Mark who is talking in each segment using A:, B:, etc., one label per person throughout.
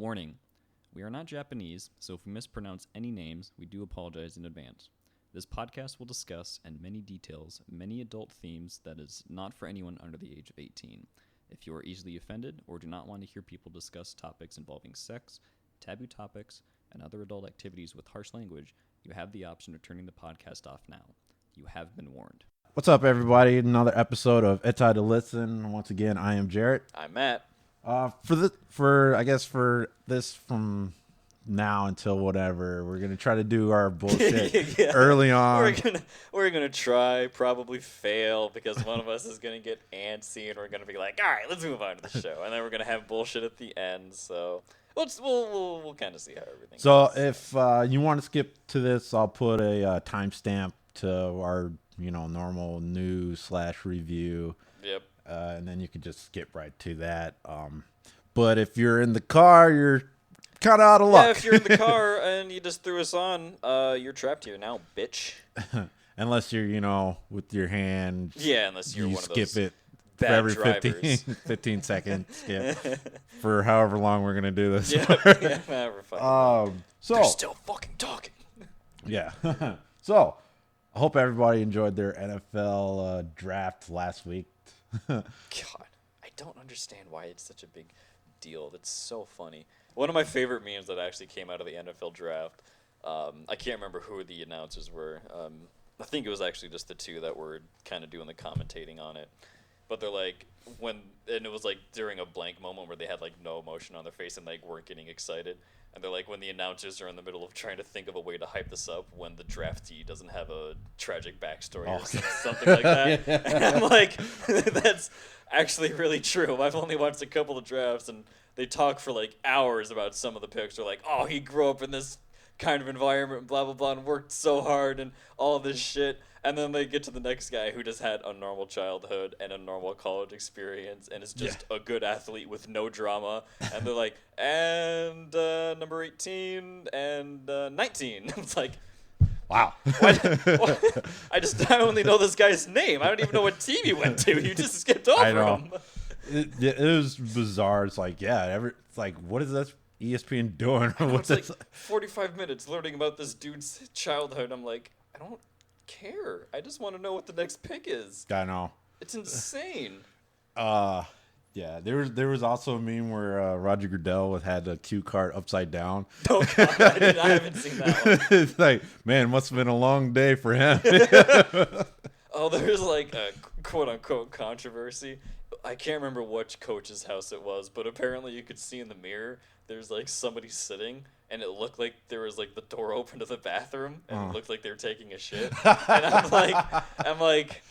A: Warning, we are not Japanese, so if we mispronounce any names, we do apologize in advance. This podcast will discuss, in many details, many adult themes that is not for anyone under the age of 18. If you are easily offended or do not want to hear people discuss topics involving sex, taboo topics, and other adult activities with harsh language, you have the option of turning the podcast off now. You have been warned.
B: What's up, everybody? Another episode of Hentai to Listen. Once again, I am Jarrett.
A: I'm Matt.
B: For this from now until whatever, we're gonna try to do our bullshit early on.
C: We're gonna try, probably fail because one of us is gonna get antsy, and we're gonna be like, all right, let's move on to the show, and then we're gonna have bullshit at the end. So we'll kind of see how everything.
B: So
C: goes.
B: if you want to skip to this, I'll put a timestamp to our normal news / review.
C: Yep.
B: And then you can just skip right to that. But if you're in the car, you're kind of out of luck.
C: Yeah, if you're in the car and you just threw us on, you're trapped here now, bitch.
B: Unless you're, with your hand.
C: Yeah, unless you're
B: you
C: one of
B: skip
C: those
B: it for
C: bad
B: every
C: drivers.
B: 15 seconds skip for however long we're gonna do this.
C: Yeah, however fucking.
B: So
C: They're still fucking talking.
B: Yeah. So I hope everybody enjoyed their NFL draft last week.
C: God, I don't understand why it's such a big deal. That's so funny. One of my favorite memes that actually came out of the NFL draft, I can't remember who the announcers were. I think it was actually just the two that were kind of doing the commentating on it. But they're like, and it was like during a blank moment where they had like no emotion on their face and like weren't getting excited. And they're like, when the announcers are in the middle of trying to think of a way to hype this up when the draftee doesn't have a tragic backstory or something like that. And I'm like, that's actually really true. I've only watched a couple of drafts and they talk for like hours about some of the picks. They're like, oh, he grew up in this kind of environment and blah, blah, blah, and worked so hard and all this shit. And then they get to the next guy who just had a normal childhood and a normal college experience and is just a good athlete with no drama. And they're like, and number 18 and 19. It's like,
B: Wow.
C: what? I only know this guy's name. I don't even know what team he went to. You just skipped over him.
B: It was bizarre. It's like, it's like, what is this ESPN doing? What's
C: it's like 45 minutes learning about this dude's childhood. I'm like, I don't care. I just want to know what the next pick is.
B: I know.
C: It's insane.
B: Yeah, there was also a meme where Roger Goodell had a cue card upside down.
C: Oh, God, I haven't seen that one.
B: It's like, man, must have been a long day for him.
C: Oh, there's like a quote-unquote controversy. I can't remember which coach's house it was, but apparently you could see in the mirror there's like somebody sitting, and it looked like there was like the door open to the bathroom, and it looked like they were taking a shit. And I'm like,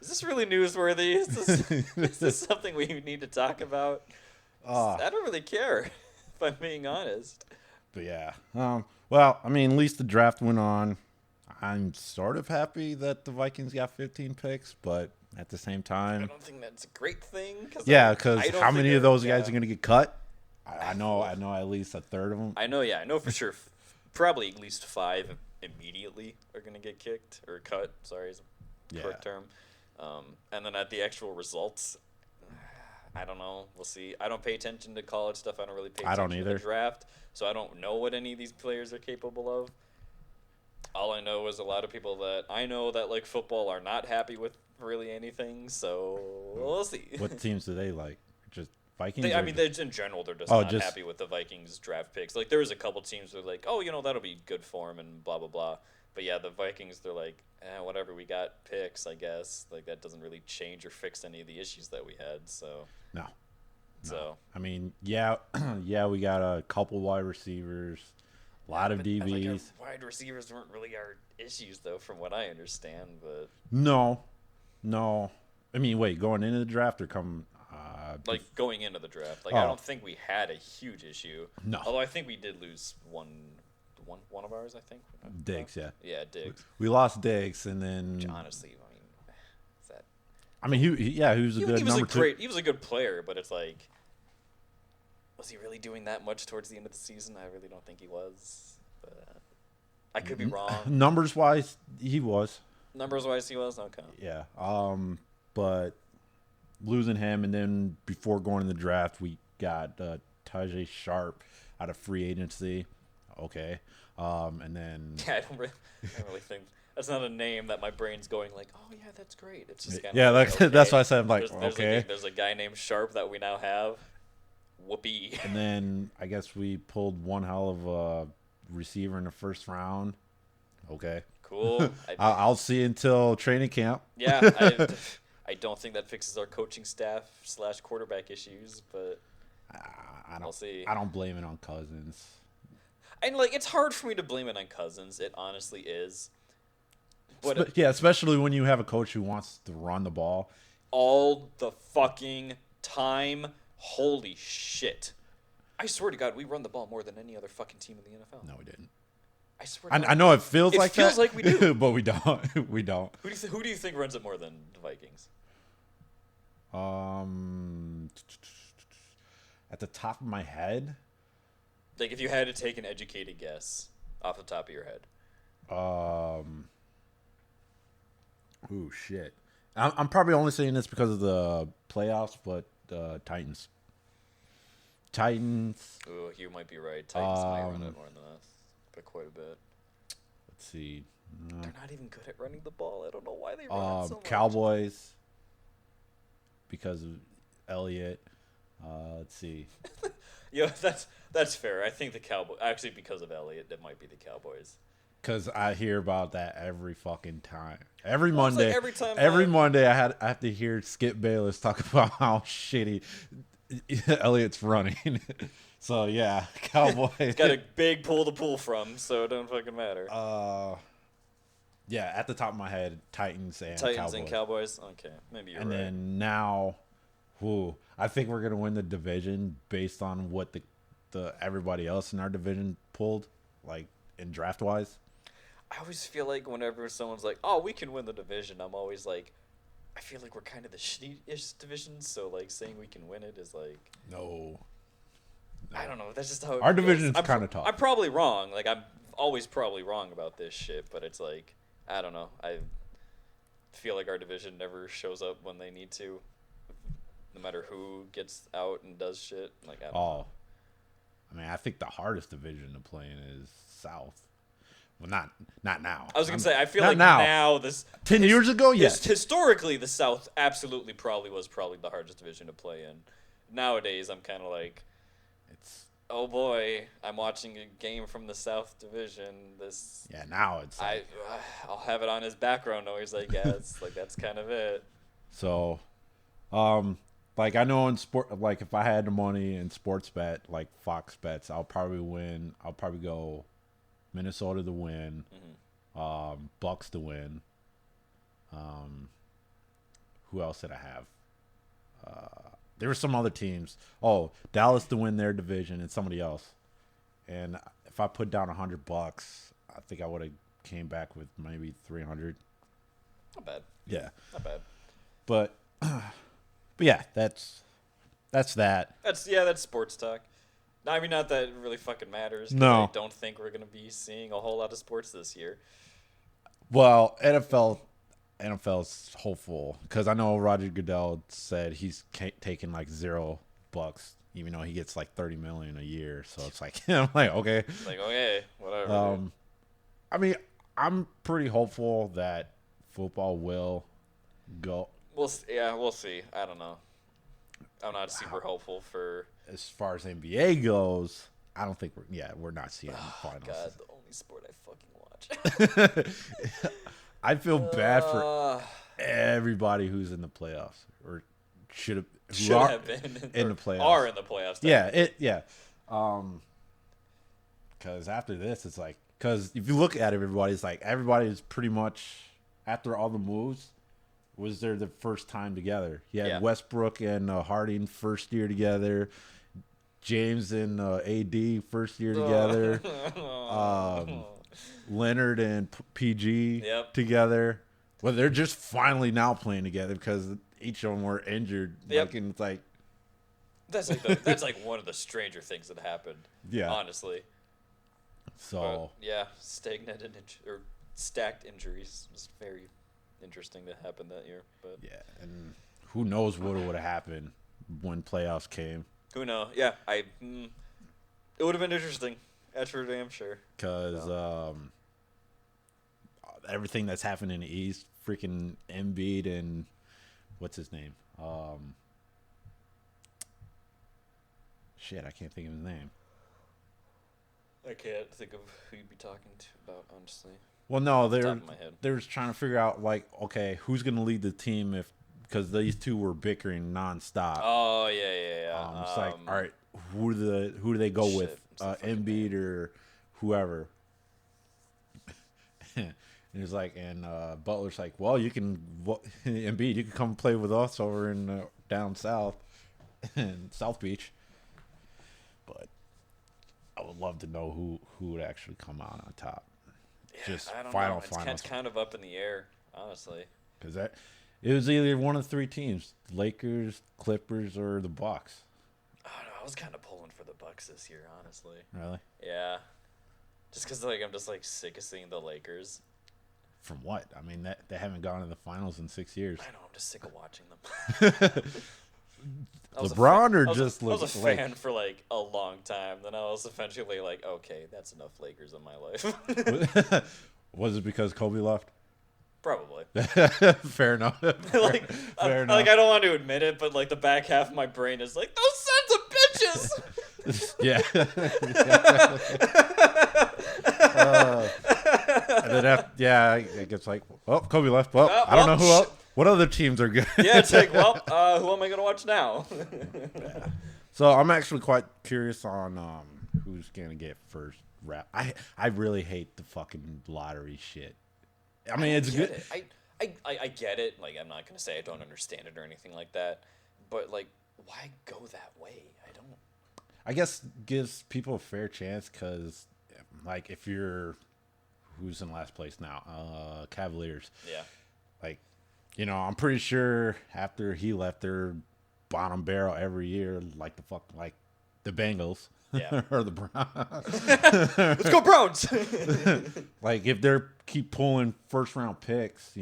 C: is this really newsworthy? Is this something we need to talk about? I don't really care, if I'm being honest.
B: But yeah, well, I mean, at least the draft went on. I'm sort of happy that the Vikings got 15 picks, but at the same time,
C: I don't think that's a great thing.
B: Because how many of those guys are going to get cut? I know at least a third of them.
C: I know for sure. Probably at least 5 immediately are going to get kicked or cut. Sorry, is the correct term. And then at the actual results, I don't know. We'll see. I don't pay attention to college stuff. I don't really pay attention to the draft, so I don't know what any of these players are capable of. All I know is a lot of people that I know that like football are not happy with really anything, so we'll see.
B: What teams do they like? Just Vikings?
C: In general, they're just not happy with the Vikings draft picks. Like, there was a couple teams that were like, oh, that'll be good for them and blah, blah, blah. But yeah, the Vikings, they're like, whatever, we got picks, I guess. Like, that doesn't really change or fix any of the issues that we had, so.
B: No.
C: So.
B: I mean, yeah, we got a couple wide receivers, a lot of DBs.
C: Like, our wide receivers weren't really our issues, though, from what I understand, but.
B: No. I mean, wait, going into the draft or come...
C: going into the draft. I don't think we had a huge issue.
B: No.
C: Although I think we did lose one of ours, I think.
B: Diggs, yeah.
C: Yeah, Diggs.
B: We lost Diggs, and then...
C: Which, honestly, is that...
B: I mean, he was a good number 2.
C: He was a good player, but it's like... Was he really doing that much towards the end of the season? I really don't think he was. But I could be wrong.
B: Numbers-wise, he was.
C: Numbers-wise, he was? Okay.
B: Yeah. But losing him, and then before going to the draft, we got Tajay Sharp out of free agency. Okay. And then
C: Yeah, I don't really think that's not a name that my brain's going like, oh yeah, that's great. It's just kind
B: yeah,
C: of
B: like, that's why I said I'm like,
C: there's
B: okay.
C: there's a guy named Sharp that we now have. Whoopee.
B: And then I guess we pulled one hell of a receiver in the first round. Okay.
C: Cool.
B: I'll see until training camp.
C: Yeah, I don't think that fixes our coaching staff / quarterback issues, but we'll see.
B: I don't blame it on Cousins.
C: And like, it's hard for me to blame it on Cousins. It honestly is. But
B: Yeah, especially when you have a coach who wants to run the ball
C: all the fucking time. Holy shit! I swear to God, we run the ball more than any other fucking team in the NFL.
B: No, we didn't.
C: I swear. To God.
B: I know it feels like that.
C: It feels like we do,
B: but we don't. We don't.
C: Who do you think runs it more than the Vikings?
B: At the top of my head,
C: Like, if you had to take an educated guess off the top of your head.
B: Ooh, shit. I'm probably only saying this because of the playoffs, but Titans.
C: Ooh, you might be right. Titans might run it more than us, but quite a bit.
B: Let's see.
C: They're not even good at running the ball. I don't know why they run it so much.
B: Cowboys, because of Elliott. Let's see.
C: Yeah, that's fair. I think the Cowboys, actually, because of Elliott, it might be the Cowboys.
B: Because I hear about that every fucking time. Every
C: Well, it's like
B: Monday.
C: every time
B: Monday, I have to hear Skip Bayless talk about how shitty Elliott's running. So yeah, Cowboys.
C: Got a big pool to pull from, so it don't fucking matter.
B: Yeah, at the top of my head, Titans and
C: Cowboys. Okay, maybe you're right.
B: And then now, I think we're gonna win the division based on what the everybody else in our division pulled, like in draft wise.
C: I always feel like whenever someone's like, "Oh, we can win the division," I'm always like, I feel like we're kind of the shitty-ish division, so like saying we can win it is like
B: No.
C: I don't know. That's just how
B: our division is kind of tough.
C: I'm probably wrong. Like, I'm always probably wrong about this shit, but it's like, I don't know. I feel like our division never shows up when they need to, no matter who gets out and does shit. Like, I don't know.
B: I mean, I think the hardest division to play in is South. Well, not now.
C: I was gonna say, I feel like now this
B: 10 years ago, yes.
C: Historically, the South absolutely probably was the hardest division to play in. Nowadays, I'm kind of like, oh boy, I'm watching a game from the South Division.
B: Now it's like,
C: I'll have it on as background noise, I guess. Like, that's kind of it.
B: So, like, I know in sport, like, if I had the money in sports bet, like Fox bets, I'll probably win. I'll probably go Minnesota to win, Bucks to win. Who else did I have? There were some other teams. Oh, Dallas to win their division and somebody else. And if I put down $100, I think I would have came back with maybe 300.
C: Not bad.
B: Yeah.
C: Not bad.
B: But yeah, that's that.
C: That's sports talk. No, I mean, not that it really fucking matters.
B: No.
C: I don't think we're gonna be seeing a whole lot of sports this year.
B: Well, NFL's hopeful because I know Roger Goodell said he's taking like $0, even though he gets like $30 million a year. So it's like I'm like, okay.
C: It's like, okay, whatever.
B: I mean, I'm pretty hopeful that football will go.
C: We'll see. I don't know. I'm not super hopeful for
B: as far as NBA goes. I don't think we're not seeing the finals.
C: God, the only sport I fucking watch.
B: I feel bad for everybody who's in the playoffs or should have been in the playoffs.
C: Are in the playoffs.
B: Yeah. Because after this, it's like if you look at everybody, it's like everybody is pretty much after all the moves. Was there the first time together? You had Westbrook and Harding first year together. James and AD first year together. Leonard and PG together. Well, they're just finally now playing together because each of them were injured.
C: Yep.
B: Like, and it's like
C: that's like one of the stranger things that happened.
B: Yeah,
C: honestly.
B: So
C: stacked injuries was very interesting to happen that year. But
B: yeah, and who knows what would have happened when playoffs came.
C: Who knows? Yeah, it would have been interesting. That's for damn sure.
B: Because everything that's happened in the East, freaking Embiid and what's his name? Shit, I can't think of his name.
C: I can't think of who you'd be talking about, honestly.
B: Well, no, they're trying to figure out, like, okay, who's going to lead the team because these two were bickering nonstop.
C: Oh, yeah.
B: It's like, all right, who do they go with? Embiid or whoever? And it's like, and Butler's like, well, you can Embiid, you can come play with us over in down south in South Beach. But I would love to know who would actually come out on top.
C: Yeah,
B: Just
C: I don't
B: finals.
C: know. It's kind of up in the air, honestly.
B: Because it was either one of 3 teams: Lakers, Clippers, or the Bucks.
C: I don't know. I was kind of pulling for the Bucks this year, honestly.
B: Really?
C: Yeah. Just because I'm just sick of seeing the Lakers.
B: From what? I mean, they haven't gone to the finals in 6 years.
C: I know. I'm just sick of watching them.
B: LeBron or just
C: I was a fan for a long time. Then I was eventually like, okay, that's enough Lakers in my life.
B: Was it because Kobe left?
C: Probably.
B: Fair enough. Fair enough.
C: I don't want to admit it, but the back half of my brain is like, those sons of bitches.
B: Yeah. And then it gets like, well, Kobe left. Well, I don't know who else. What other teams are good?
C: Yeah, it's like, well, who am I going to watch now?
B: Yeah. So I'm actually quite curious on who's going to get first rap. I really hate the fucking lottery shit. I mean, it's good.
C: I get it. I'm not going to say I don't understand it or anything like that. But, why go that way? I don't.
B: I guess gives people a fair chance because, if you're, who's in last place now? Cavaliers.
C: Yeah.
B: I'm pretty sure after he left, they're bottom barrel every year, the Bengals.
C: Yeah.
B: Or the Browns.
C: Let's go Browns!
B: If they keep pulling first round picks,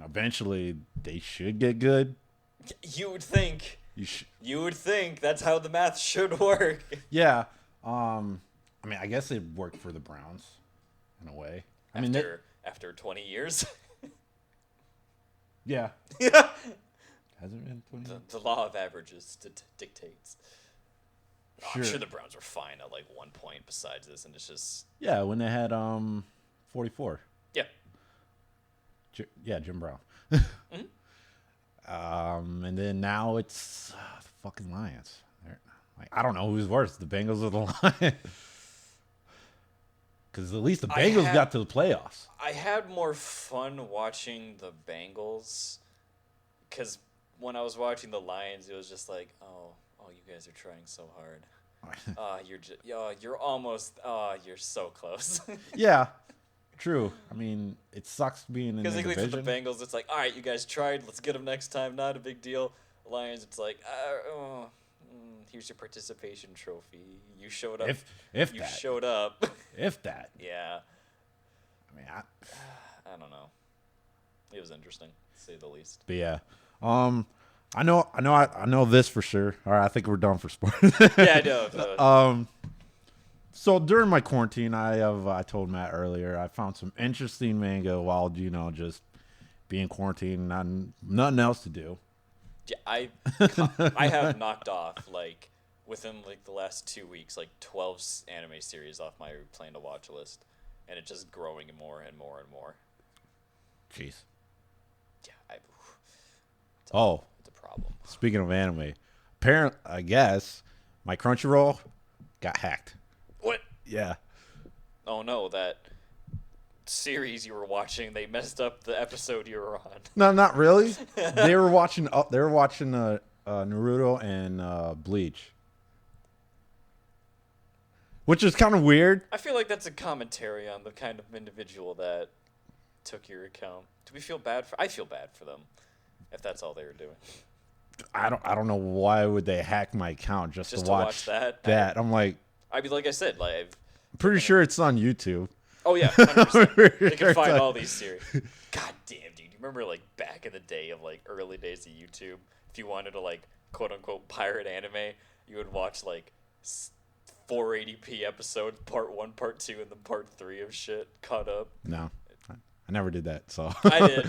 B: eventually they should get good.
C: You would think. You would think that's how the math should work.
B: Yeah. I guess it worked for the Browns in a way.
C: After 20 years.
B: Yeah.
C: Yeah.
B: Has it been 20 years?
C: The law of averages dictates.
B: Sure.
C: I'm sure the Browns were fine at 1 point besides this, and it's just...
B: Yeah, when they had 44.
C: Yeah.
B: Jim Brown.
C: Mm-hmm.
B: And then now it's the fucking Lions. I don't know who's worse, the Bengals or the Lions. Because at least the Bengals got to the playoffs.
C: I had more fun watching the Bengals because when I was watching the Lions, it was just like, oh, you guys are trying so hard. You're almost, you're so close.
B: Yeah, true. It sucks being in the division.
C: Because at least with the Bengals, it's like, all right, you guys tried. Let's get them next time. Not a big deal. Lions, it's like, here's your participation trophy. You showed up.
B: If
C: you
B: that.
C: showed up.
B: If that.
C: Yeah.
B: I
C: don't know. It was interesting, to say the least.
B: But yeah. I know this for sure. All right, I think we're done for sports.
C: Yeah, I know.
B: So during my quarantine, I told Matt earlier, I found some interesting manga while, just being quarantined, nothing else to do.
C: Yeah, I have knocked off, within, the last 2 weeks, 12 anime series off my plan to watch list. And it's just growing more and more and more.
B: Jeez.
C: Yeah, it's a problem.
B: Speaking of anime, apparently, I guess, my Crunchyroll got hacked.
C: What?
B: Yeah.
C: Oh no, that series you were watching, they messed up the episode you were on.
B: No, not really. They were watching Naruto and Bleach. Which is kind of weird.
C: I feel like that's a commentary on the kind of individual that took your account. Do we feel bad for? I feel bad for them, if that's all they were doing.
B: I don't know why would they hack my account just to watch that. I'm like,
C: like I said, I'm
B: pretty sure it's on YouTube.
C: Oh yeah, 100%. They can find all these series. God damn, dude! You remember back in the day of early days of YouTube, if you wanted to quote unquote pirate anime, you would watch like 480p episodes, part 1, part 2, and then part 3 of shit caught up.
B: No, I never did that. So
C: I did.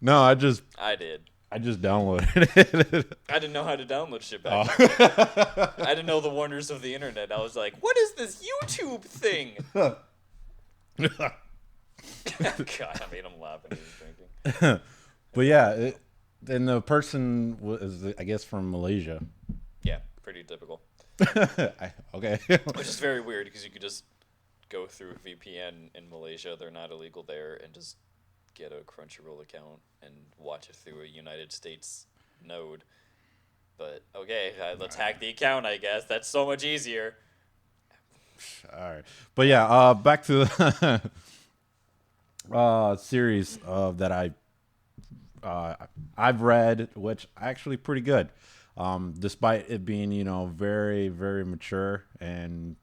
B: No, I did. I just downloaded it.
C: I didn't know how to download shit back then. I didn't know the wonders of the internet. I was like, what is this YouTube thing? God, I made him laugh when he was drinking.
B: But yeah, and the person was, I guess, from Malaysia.
C: Yeah, pretty typical.
B: Okay.
C: Which is very weird because you could just go through VPN in Malaysia. They're not illegal there, and just get a Crunchyroll account and watch it through a United States node. But okay, let's hack the account, I guess. That's so much easier.
B: All right. But yeah, back to the series that I've read, which actually pretty good. Despite it being, very, very mature and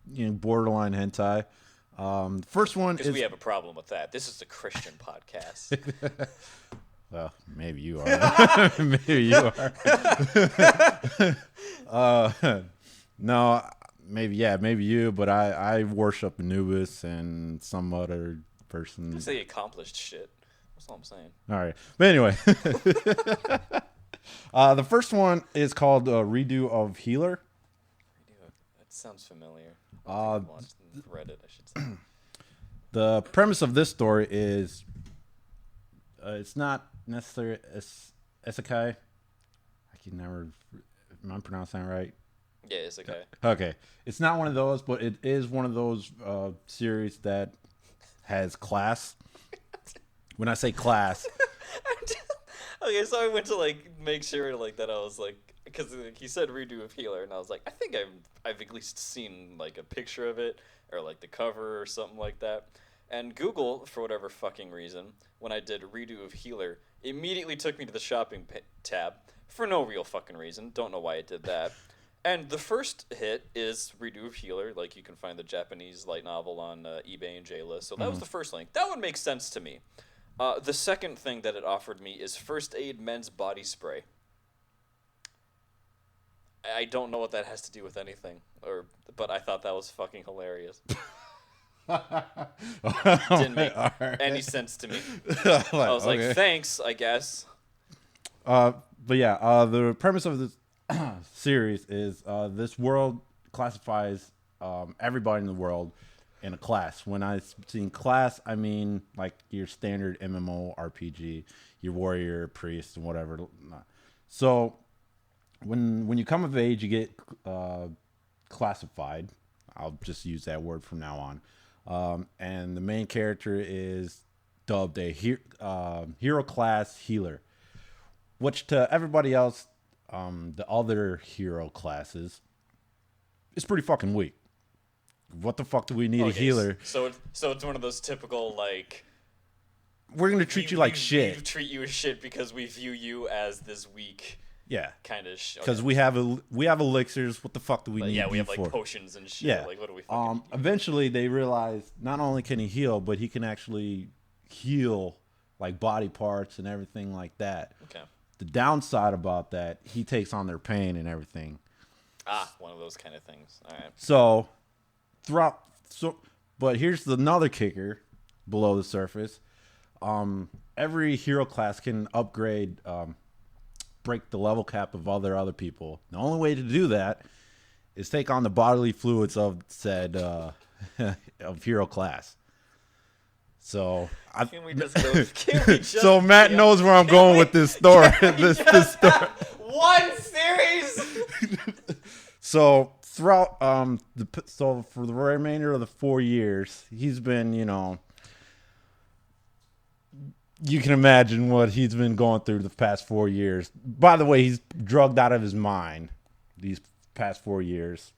B: borderline hentai. First one is...
C: we have a problem with that. This is a Christian podcast.
B: Well, maybe you are. Maybe you are. No, maybe you, but I worship Anubis and some other person.
C: I say accomplished shit. That's all I'm saying.
B: All right. But anyway. The first one is called Redo of Healer.
C: That sounds familiar. I watched Reddit, I should say.
B: The premise of this story is it's not necessarily isekai. I can never. Am I pronouncing that right?
C: Yeah, isekai.
B: Okay, it's not one of those, but it is one of those series that has class. When I say class,
C: okay, so I went to make sure that I was because he said Redo of Healer, and I was like, I think I've at least seen a picture of it or the cover or something like that. And Google, for whatever fucking reason, when I did Redo of Healer, immediately took me to the shopping tab for no real fucking reason. Don't know why it did that. And the first hit is Redo of Healer. You can find the Japanese light novel on eBay and JList. So that was the first link. That would make sense to me. The second thing that it offered me is First Aid Men's Body Spray. I don't know what that has to do with anything, but I thought that was fucking hilarious. Didn't make any sense to me. I was like, thanks, I guess.
B: But yeah, the premise of this series is this world classifies everybody in the world in a class. When I seen class, I mean your standard MMO RPG, your warrior, priest, and whatever. So when you come of age, you get classified. I'll just use that word from now on. And the main character is dubbed a hero class healer, which to everybody else, the other hero classes, is pretty fucking weak. What the fuck do we need a healer?
C: So it's one of those typical
B: we're gonna treat you like shit.
C: We treat you as shit because we view you as this weak.
B: Yeah,
C: kind of.
B: Because we have elixirs. What the fuck do we need?
C: Yeah, we have
B: for?
C: Potions and shit.
B: Yeah.
C: What do we? Fucking
B: eventually, they realize not only can he heal, but he can actually heal body parts and everything like that.
C: Okay.
B: The downside about that, he takes on their pain and everything.
C: One of those kind of things. All right.
B: But here's another kicker below the surface. Every hero class can upgrade. Break the level cap of other people. The only way to do that is take on the bodily fluids of said of hero class. So so Matt knows where I'm going with this story. This story.
C: One series.
B: So throughout for the remainder of the 4 years, he's been you can imagine what he's been going through the past 4 years. By the way, he's drugged out of his mind these past 4 years.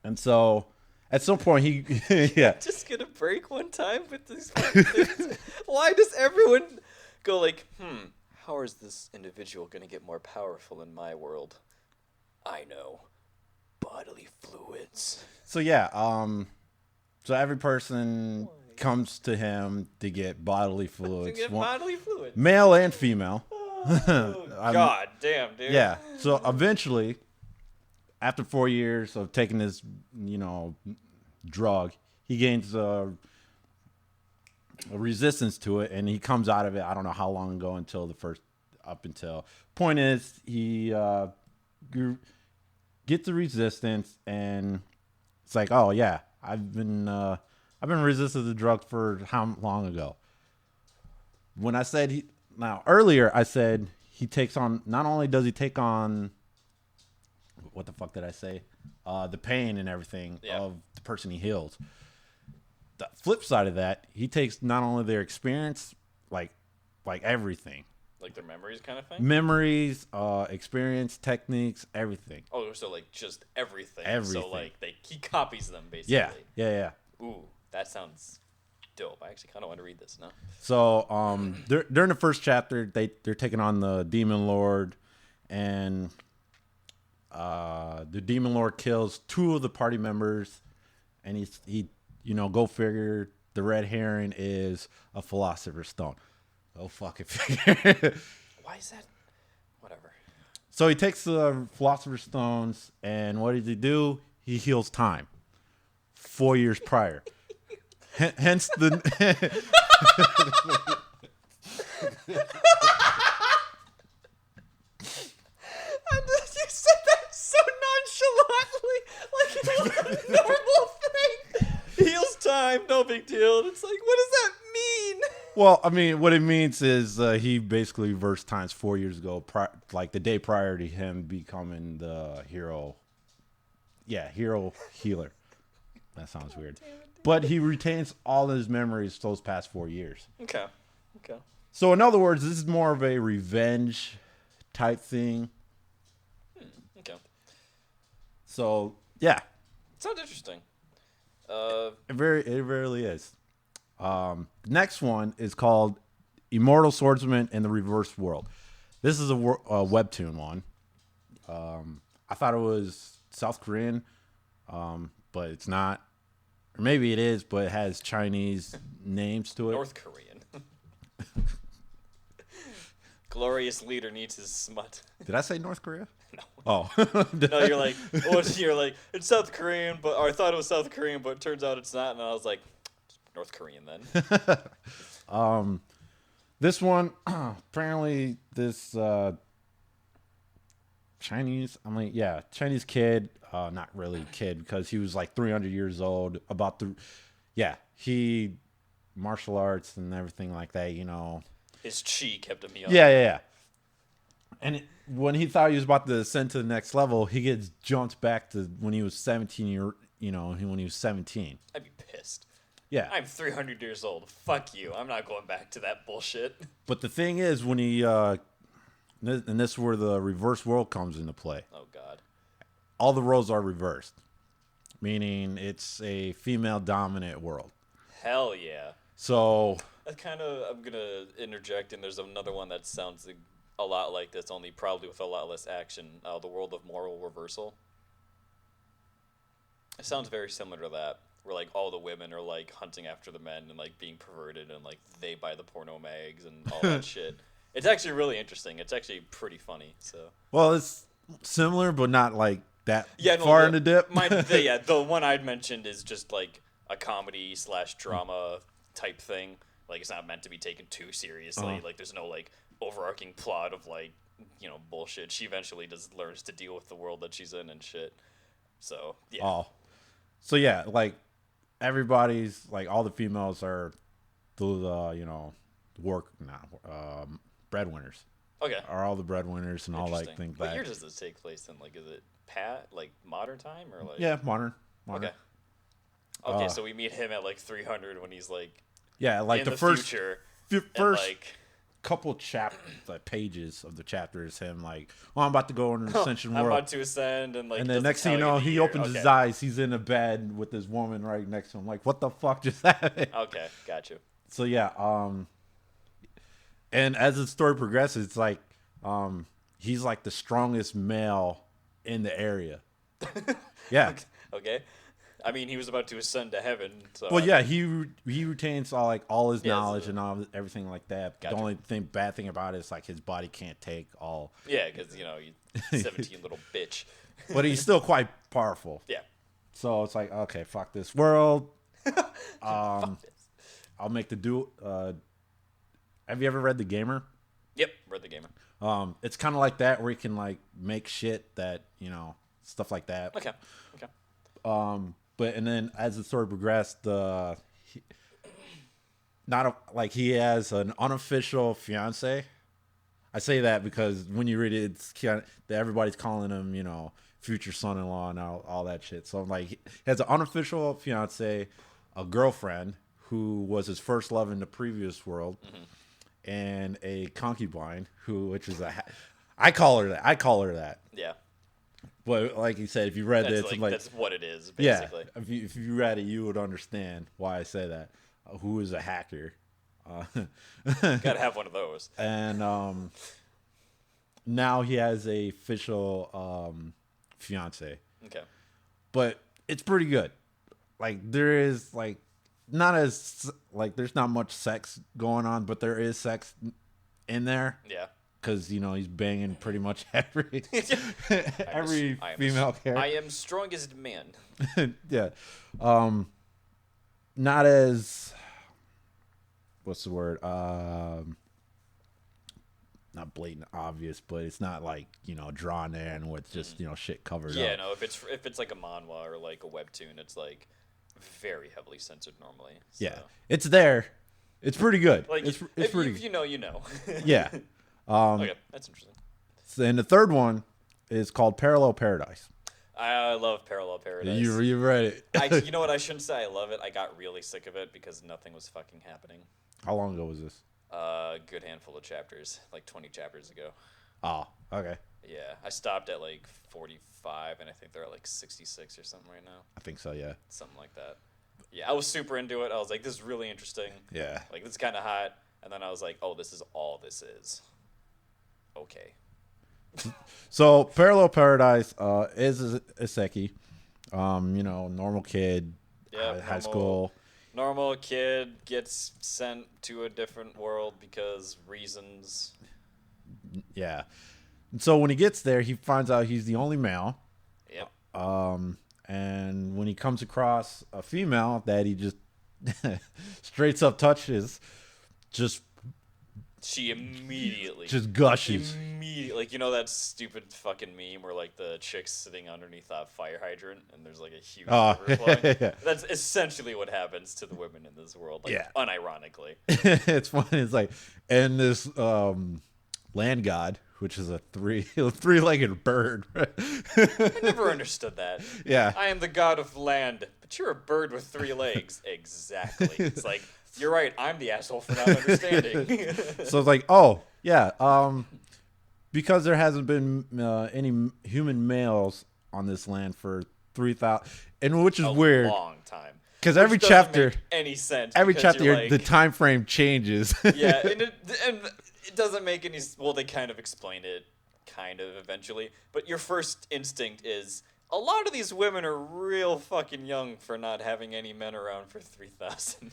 B: And so, at some point, yeah.
C: Just get a break one time with these things. Why does everyone go how is this individual going to get more powerful in my world? I know. Bodily fluids.
B: So, yeah. So, every person comes to him to get bodily fluids.
C: Bodily fluids.
B: Male and female.
C: God damn, dude.
B: Yeah. So eventually, after 4 years of taking this, drug, he gains a resistance to it, and he comes out of it. I don't know how long ago up until. Point is, he gets the resistance, and it's like, oh yeah, I've been resistant to the drug for how long ago? When I said earlier, I said he takes on. Not only does he take on, what the fuck did I say? The pain and everything of the person he heals. The flip side of that, he takes not only their experience, like everything.
C: Like their memories kind of thing?
B: Memories, experience, techniques, everything.
C: Oh, so like just everything.
B: Everything.
C: So like he copies them basically.
B: Yeah.
C: Ooh, that sounds dope. I actually kind of want to read this now.
B: So during the first chapter, they're taking on the Demon Lord, and the Demon Lord kills 2 of the party members, and he go figure, the red herring is a Philosopher's Stone. Go fucking figure.
C: Why is that? Whatever.
B: So he takes the Philosopher's Stones, and what does he do? He heals time. 4 years prior. Hence the...
C: You said that so nonchalantly, like it was a normal thing. Heals time, no big deal. It's like, what does that mean?
B: Well, I mean, what it means is he basically reversed times 4 years ago, like the day prior to him becoming the hero. Yeah, hero healer. That sounds weird. But he retains all his memories those past 4 years.
C: Okay.
B: So in other words, this is more of a revenge type thing.
C: Okay.
B: So, yeah.
C: Sounds interesting.
B: It really is. Next one is called Immortal Swordsman in the Reverse World. This is a webtoon one. I thought it was South Korean, but it's not. Or maybe it is, but it has Chinese names to it.
C: North Korean. Glorious leader needs his smut.
B: Did I say North Korea?
C: No.
B: Oh.
C: No, you're like, it's South Korean, or I thought it was South Korean, but it turns out it's not, and I was like, North Korean then.
B: This one, apparently this Chinese kid, not really kid, because he was like 300 years old, he martial arts and everything like that,
C: His chi kept him young.
B: Yeah. And when he thought he was about to ascend to the next level, he gets jumped back to when he was 17 when he was 17.
C: I'd be pissed.
B: Yeah.
C: I'm 300 years old. Fuck you. I'm not going back to that bullshit.
B: But the thing is, when he, and this is where the reverse world comes into play.
C: Oh, God.
B: All the roles are reversed, meaning it's a female dominant world.
C: Hell yeah.
B: So.
C: I'm going to interject, and there's another one that sounds a lot like this, only probably with a lot less action. The World of Moral Reversal. It sounds very similar to that, where like all the women are like hunting after the men and like being perverted, and like they buy the porno mags and all that shit. It's actually really interesting. It's actually pretty funny. So.
B: Well, it's similar, but not like that
C: far
B: in the dip.
C: The one I'd mentioned is just like a comedy/drama type thing. Like, it's not meant to be taken too seriously. Like, there's no like overarching plot of like, bullshit. She eventually learns to deal with the world that she's in and shit. So yeah.
B: Oh. So yeah, like everybody's like all the females are the breadwinners.
C: Okay.
B: Are all the breadwinners and all like things.
C: What year does this take place in? Like, is it modern time or like?
B: Yeah, modern.
C: Okay, so we meet him at like 300 when he's like.
B: Yeah, like
C: in
B: the first
C: future,
B: first couple pages of the chapter is him like, I'm about to go in an ascension world.
C: I'm about to ascend, and like.
B: And then next thing you know, he opens his eyes. He's in a bed with this woman right next to him. Like, what the fuck just happened?
C: Okay, got you.
B: So yeah, and as the story progresses, it's like, he's like the strongest male in the area. Yeah.
C: Okay. I mean, he was about to ascend to heaven. So
B: Well, yeah, he retains all his
C: Yeah,
B: knowledge
C: so-
B: and everything like that.
C: Gotcha.
B: The only bad thing about it is his body can't take all.
C: Yeah, because, you 17 little bitch.
B: But he's still quite powerful.
C: Yeah.
B: So it's like, okay, fuck this world.
C: Fuck this.
B: I'll make the do. Have you ever read The Gamer?
C: Yep, read the gamer.
B: It's kind of like that where you can make shit that stuff like that.
C: Okay.
B: But and then as the story progressed, he has an unofficial fiance. I say that because when you read it, it's everybody's calling him, future son-in-law and all that shit. So he has an unofficial fiance, a girlfriend who was his first love in the previous world, and a concubine which is I call her that.
C: Yeah.
B: But like you said, if you read
C: That's
B: it,
C: that's what it is, basically.
B: Yeah, if you read it, you would understand why I say that. Who is a hacker?
C: Gotta have one of those.
B: And now he has a official fiance.
C: Okay.
B: But it's pretty good. There is not as there's not much sex going on, but there is sex in there.
C: Yeah.
B: Because he's banging pretty much every
C: I
B: female character.
C: I am strongest man.
B: Yeah. Not as what's the word? Not blatant obvious, but it's not drawn in with just shit covered up.
C: Yeah, no, if it's like a manhwa or like a webtoon, it's very heavily censored normally. So.
B: Yeah. It's there. It's pretty good. It's pretty
C: if you know, you know.
B: Yeah.
C: Okay, that's interesting.
B: And the third one is called Parallel Paradise.
C: I love Parallel Paradise.
B: You read it.
C: You know what? I shouldn't say I love it. I got really sick of it because nothing was fucking happening.
B: How long ago was this?
C: A good handful of chapters, 20 chapters ago.
B: Oh, okay.
C: Yeah, I stopped at 45, and I think they're at 66 or something right now.
B: I think so, yeah.
C: Something like that. Yeah, I was super into it. I was like, this is really interesting.
B: Yeah.
C: This is kind of hot. And then I was like, oh, this is all this is. Okay.
B: So Parallel Paradise is a Iseki. Normal kid, high school.
C: Normal kid gets sent to a different world because reasons.
B: Yeah. And so when he gets there, he finds out he's the only male.
C: Yep.
B: And when he comes across a female that he just straight up touches,
C: she immediately
B: just gushes.
C: Immediately, that stupid fucking meme where the chick's sitting underneath a fire hydrant and there's a huge river flowing.
B: Yeah.
C: That's essentially what happes to the women in this world. Unironically.
B: It's funny. It's and this land god, which is a three-legged bird.
C: I never understood that.
B: Yeah.
C: I am the god of land, but you're a bird with 3 legs. Exactly. It's you're right. I'm the asshole for not understanding.
B: So it's oh, yeah. Because there hasn't been any human males on this land for 3,000, and which is weird.
C: A long time.
B: Because every chapter,
C: make any sense.
B: Every chapter, the time frame changes.
C: Yeah, and it doesn't make any. Well, they kind of explain it, eventually. But your first instinct is a lot of these women are real fucking young for not having any men around for 3,000.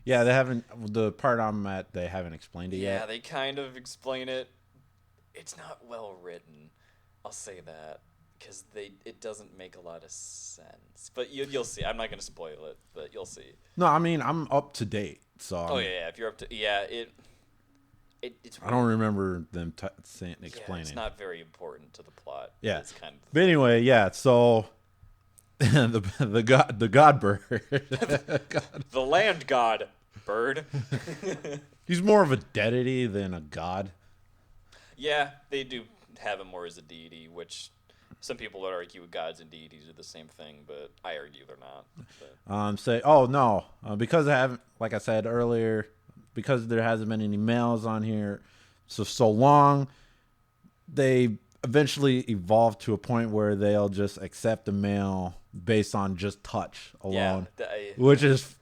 B: Yeah, they haven't. The part I'm at, they haven't explained it yet.
C: Yeah, they kind of explain it. It's not well written. I'll say that. Because it doesn't make a lot of sense. But you'll see. I'm not going to spoil it, but you'll see.
B: No, I mean, I'm up to date. So
C: oh, yeah. If you're up to... Yeah, it's
B: I don't remember them explaining.
C: Yeah, it's not very important to the plot.
B: Yeah.
C: It's kind of
B: but anyway, yeah, so... the god bird.
C: The land god bird.
B: He's more of a deity than a god.
C: Yeah, they do have him more as a deity, which... Some people would argue gods and deities are the same thing, but I argue they're not. But. Because I haven't, like I said earlier, because there hasn't been any males on here so long, they eventually evolve to a point where they'll just accept a male based on just touch alone, which is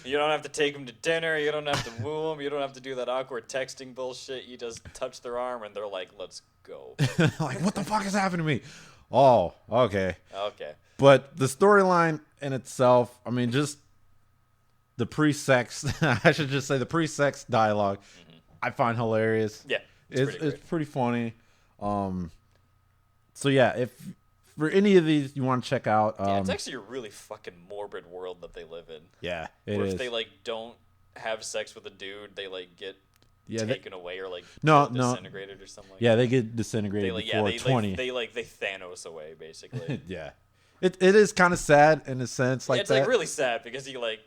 C: you don't have to take them to dinner, you don't have to woo them, you don't have to do that awkward texting bullshit. You just touch their arm and they're like, let's go.
B: Like, what the fuck is happening to me? Oh, okay.
C: Okay.
B: But the storyline, in itself, I mean, just the pre-sex, I should just say the pre-sex dialogue, I find hilarious.
C: Yeah,
B: it's pretty funny. So yeah, if for any of these you want to check out,
C: it's actually a really fucking morbid world that they live in.
B: Yeah, it
C: where
B: is.
C: If they like don't have sex with a dude, they like get taken away or like disintegrated or something.
B: Yeah, they get disintegrated before 20.
C: They Thanos away basically.
B: Yeah, it is kind of sad in a sense like
C: it's
B: that.
C: Like really sad because he like.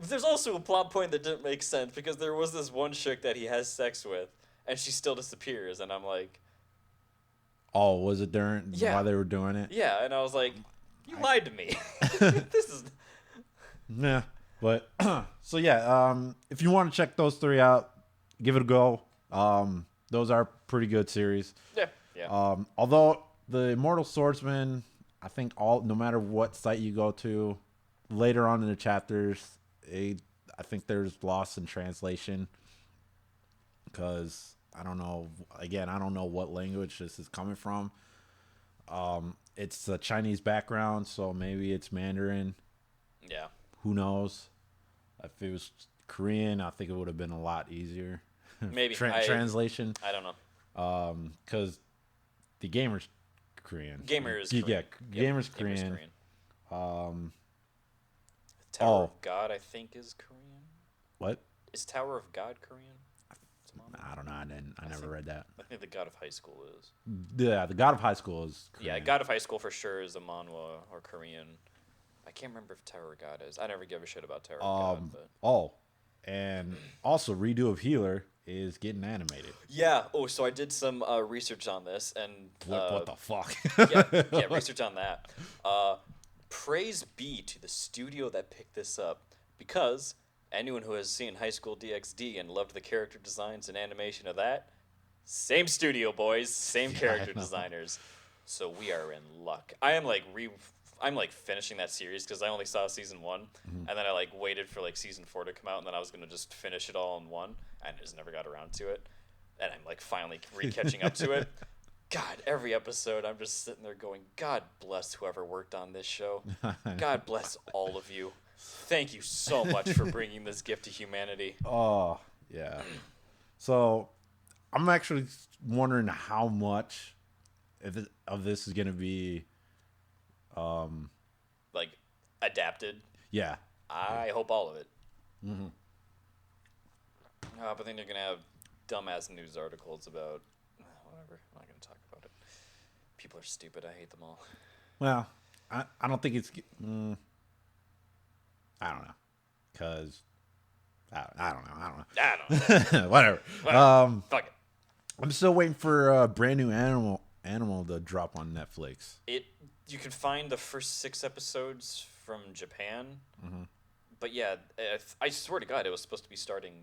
C: There's also a plot point that didn't make sense because there was this one chick that he has sex with, and she still disappears, and I'm like,
B: oh, was it during while they were doing it?
C: Yeah, and I was like, you lied to me. This is.
B: Yeah, but so yeah, if you want to check those 3 out, give it a go. Those are pretty good series.
C: Yeah.
B: Although the Immortal Swordsman, I think no matter what site you go to, later on in the chapters, I think there's loss in translation because I don't know. Again, I don't know what language this is coming from. It's a Chinese background, so maybe it's Mandarin.
C: Yeah.
B: Who knows? If it was Korean, I think it would have been a lot easier.
C: Maybe
B: translation.
C: I don't know.
B: Because the gamer's Korean.
C: Gamer's Korean.
B: Yeah, gamer's Korean.
C: Tower of God, I think, is Korean.
B: What?
C: Is Tower of God Korean?
B: I don't know. I never read that.
C: I think the God of High School is.
B: Yeah, the God of High School is Korean.
C: Yeah, God of High School for sure is a manhwa or Korean. I can't remember if Tower of God is. I never give a shit about Tower of God. But.
B: Oh, and also Redo of Healer is getting animated.
C: Yeah. Oh, so I did some research on this, and
B: what the fuck?
C: yeah, research on that. Praise be to the studio that picked this up, because anyone who has seen High School DxD and loved the character designs and animation of that, same studio, boys, same character designers. So we are in luck. I'm like finishing that series because I only saw season 1, and then I like waited for like season 4 to come out, and then I was gonna just finish it all in one, and just never got around to it. And I'm like finally catching up to it. God, every episode I'm just sitting there going, God bless whoever worked on this show. God bless all of you. Thank you so much for bringing this gift to humanity.
B: Oh, yeah. So I'm actually wondering how much of this is going to be
C: like adapted.
B: Yeah.
C: I hope all of it. Mm-hmm. But then you're going to have dumbass news articles about whatever. I'm not going to talk about it. People are stupid. I hate them all.
B: Well, I don't think it's... I don't know. Because... I don't know. Whatever.
C: Fuck it.
B: I'm still waiting for a brand new animal to drop on Netflix.
C: You can find the first 6 episodes from Japan. Mm-hmm. But yeah, I swear to God, it was supposed to be starting...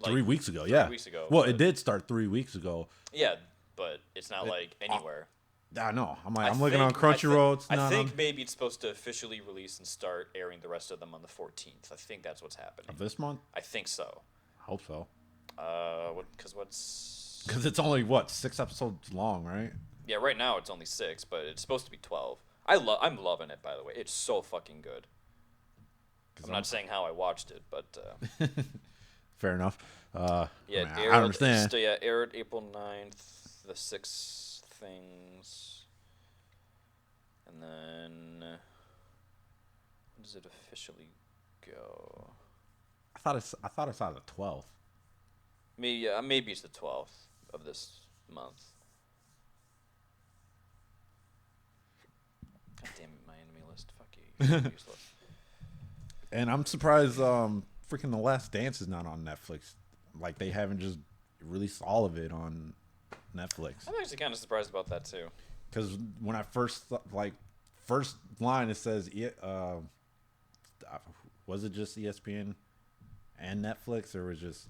B: Like 3 weeks ago,
C: 3 weeks ago.
B: Well, it did start 3 weeks ago.
C: Yeah, but it's not like anywhere.
B: I know. I'm looking on Crunchyroll.
C: I think maybe it's supposed to officially release and start airing the rest of them on the 14th. I think that's what's happening.
B: Of this month?
C: I think so.
B: I hope so.
C: Because
B: it's only 6 episodes long, right?
C: Yeah, right now it's only 6, but it's supposed to be 12. I'm loving it, by the way. It's so fucking good. I'm not saying how I watched it, but
B: fair enough.
C: Yeah,
B: I understand.
C: Aired April 9th, the 6 things. And then when does it officially go?
B: I thought I saw the 12th.
C: Maybe it's the 12th of this month. God damn it, my enemy list. Fuck you. You're useless.
B: And I'm surprised freaking The Last Dance is not on Netflix. Like, they haven't just released all of it on Netflix.
C: I'm actually kind of surprised about that, too.
B: Because when I first line, it says, was it just ESPN and Netflix, or was it just...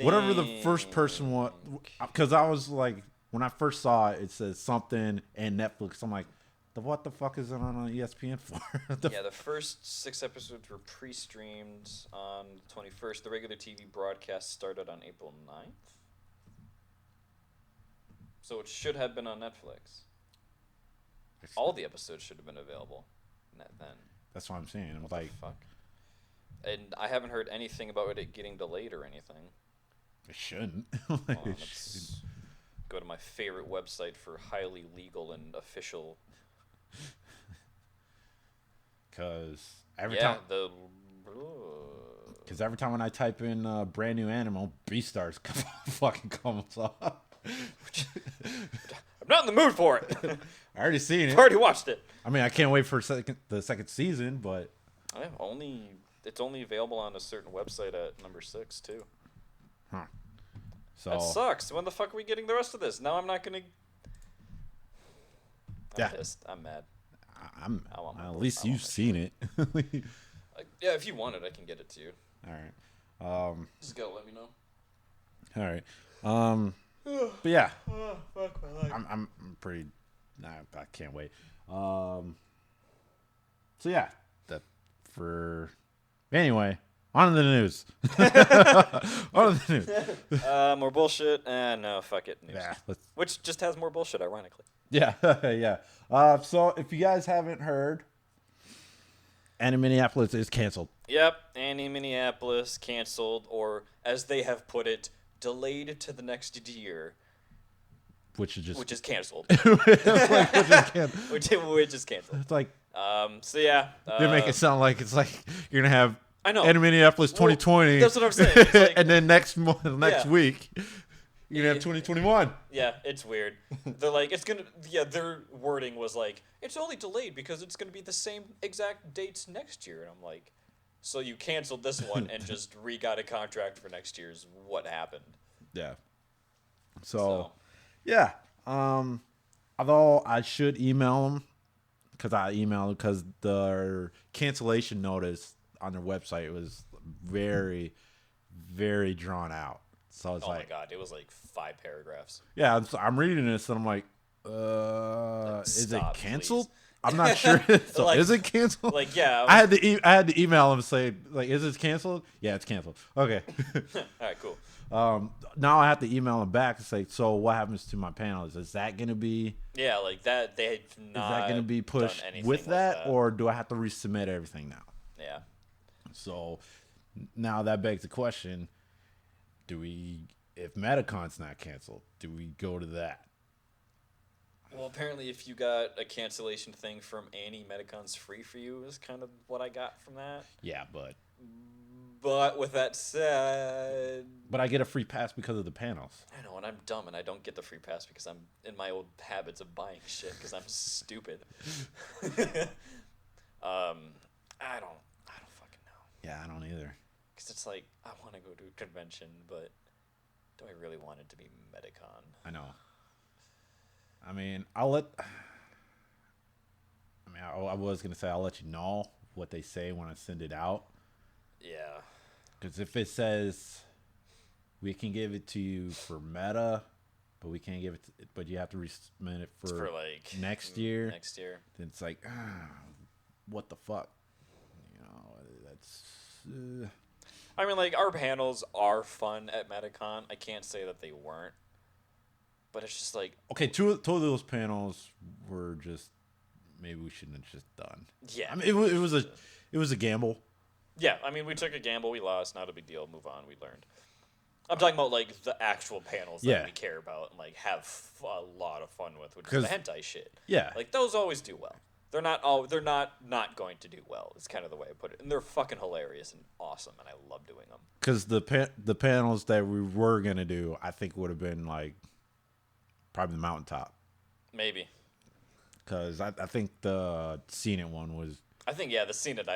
B: whatever the first person was... Because I was like, when I first saw it, it says something and Netflix. I'm like, what the fuck is it on ESPN for?
C: The first 6 episodes were pre-streamed on the 21st. The regular TV broadcast started on April 9th. So it should have been on Netflix. all the episodes should have been available then.
B: That's what I'm saying. I'm
C: What
B: like,
C: the fuck? And I haven't heard anything about it getting delayed or anything.
B: it shouldn't.
C: Hold on, let's go to my favorite website for highly legal and official.
B: Because every time when I type in brand new animal, Beastars fucking comes up.
C: I'm not in the mood for it.
B: I already seen it.
C: I've already watched it.
B: I mean, I can't wait for the second season, but
C: It's only available on a certain website at number 6 too.
B: huh. So
C: That sucks. When the fuck are we getting the rest of this? Now I'm not gonna. I'm pissed. I'm mad.
B: At least you've seen it.
C: Yeah, if you want it, I can get it to you.
B: All right.
C: Just gotta let me know.
B: All right. But yeah,
C: Fuck my life.
B: I'm pretty. Nah, I can't wait. So yeah, anyway, on to the news. On to the news.
C: More bullshit. No, fuck it. News.
B: Yeah,
C: Which just has more bullshit, ironically.
B: yeah, yeah. So if you guys haven't heard, Minneapolis is canceled.
C: Yep, Minneapolis canceled, or as they have put it, delayed to the next year.
B: Which is
C: canceled.
B: which
C: is canceled.
B: It's like
C: So yeah,
B: they make it sound like it's like you're gonna have
C: I know
B: Minneapolis 2020.
C: That's what I'm saying. It's like,
B: and then next
C: Yeah.
B: week you're gonna have 2021.
C: yeah, it's weird. They're like, it's gonna. Yeah, their wording was like, it's only delayed because it's gonna be the same exact dates next year, and I'm like, so you canceled this one and just got a contract for next year's. What happened?
B: Yeah. So. Yeah. Although I should email them because their cancellation notice on their website was very, very drawn out. So it's
C: my god, it was like 5 paragraphs.
B: Yeah, I'm reading this and I'm like, is it canceled? Please. I'm not sure. So
C: like,
B: is it canceled?
C: Like, yeah.
B: I had to email them and say, like, is this canceled? Yeah, it's canceled. Okay.
C: All right, cool.
B: Now I have to email them back and say, so what happens to my panels? Is that going to be?
C: Yeah, like that. They had not.
B: Is that going to be pushed with that, or do I have to resubmit everything now?
C: Yeah.
B: So now that begs the question: if Metacon's not canceled, do we go to that?
C: Well, apparently, if you got a cancellation thing from Annie, Metacon's free for you is kind of what I got from that.
B: Yeah, but
C: with that said...
B: But I get a free pass because of the panels.
C: I know, and I'm dumb, and I don't get the free pass because I'm in my old habits of buying shit because I'm stupid. I don't fucking know.
B: Yeah, I don't either.
C: Because it's like, I want to go to a convention, but do I really want it to be Metacon?
B: I know. I mean, I was going to say I'll let you know what they say when I send it out.
C: Yeah.
B: Because if it says we can give it to you for Meta, but we can't give it but you have to resubmit it for like next year. Then it's like, what the fuck? You know, that's...
C: I mean, like, our panels are fun at Metacon. I can't say that they weren't. But it's just like...
B: Okay, two of those panels were just... Maybe we shouldn't have just done.
C: Yeah.
B: I mean, it was a gamble.
C: Yeah, I mean, we took a gamble. We lost. Not a big deal. Move on. We learned. I'm talking about, like, the actual panels that we care about and, like, have a lot of fun with, which is the hentai shit.
B: Yeah.
C: Like, those always do well. They're not going to do well. It's kind of the way I put it. And they're fucking hilarious and awesome, and I love doing them.
B: Because the panels that we were going to do, I think would have been, like, probably the mountaintop.
C: Maybe.
B: Because I think the Scene It one was...
C: the Scene It,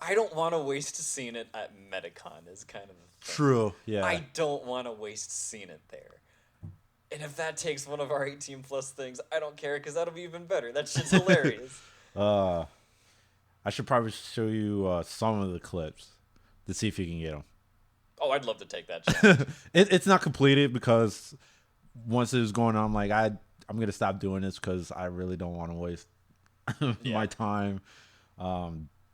C: I don't want to waste Scene It at Metacon is kind of the thing.
B: True, yeah.
C: I don't want to waste Scene It there. And if that takes one of our 18+ things, I don't care because that'll be even better. That shit's hilarious.
B: I should probably show you some of the clips to see if you can get them.
C: Oh, I'd love to take that challenge.
B: It's not completed because once it was going on, I'm like, I'm going to stop doing this because I really don't want to waste my time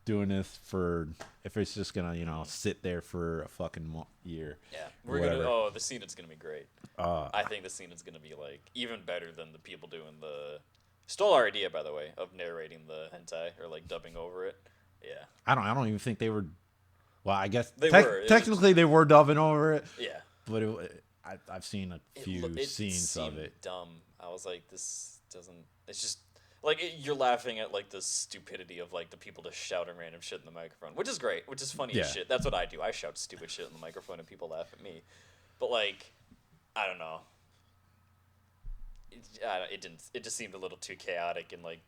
B: doing this for if it's just going to, sit there for a fucking year.
C: Yeah. The Scene It's going to be great. I think the Scene It's going to be, like, even better than the people doing the Stole our idea, by the way, of narrating the hentai or like dubbing over it. Yeah.
B: I don't even think they were. Well, I guess
C: They were.
B: Technically, they were dubbing over it.
C: Yeah.
B: But I've seen a few scenes of it.
C: Dumb. I was like, this doesn't. It's just like you're laughing at like the stupidity of like the people just shouting random shit in the microphone, which is great, which is funny as shit. That's what I do. I shout stupid shit in the microphone and people laugh at me. But like, I don't know. It didn't. It just seemed a little too chaotic and like,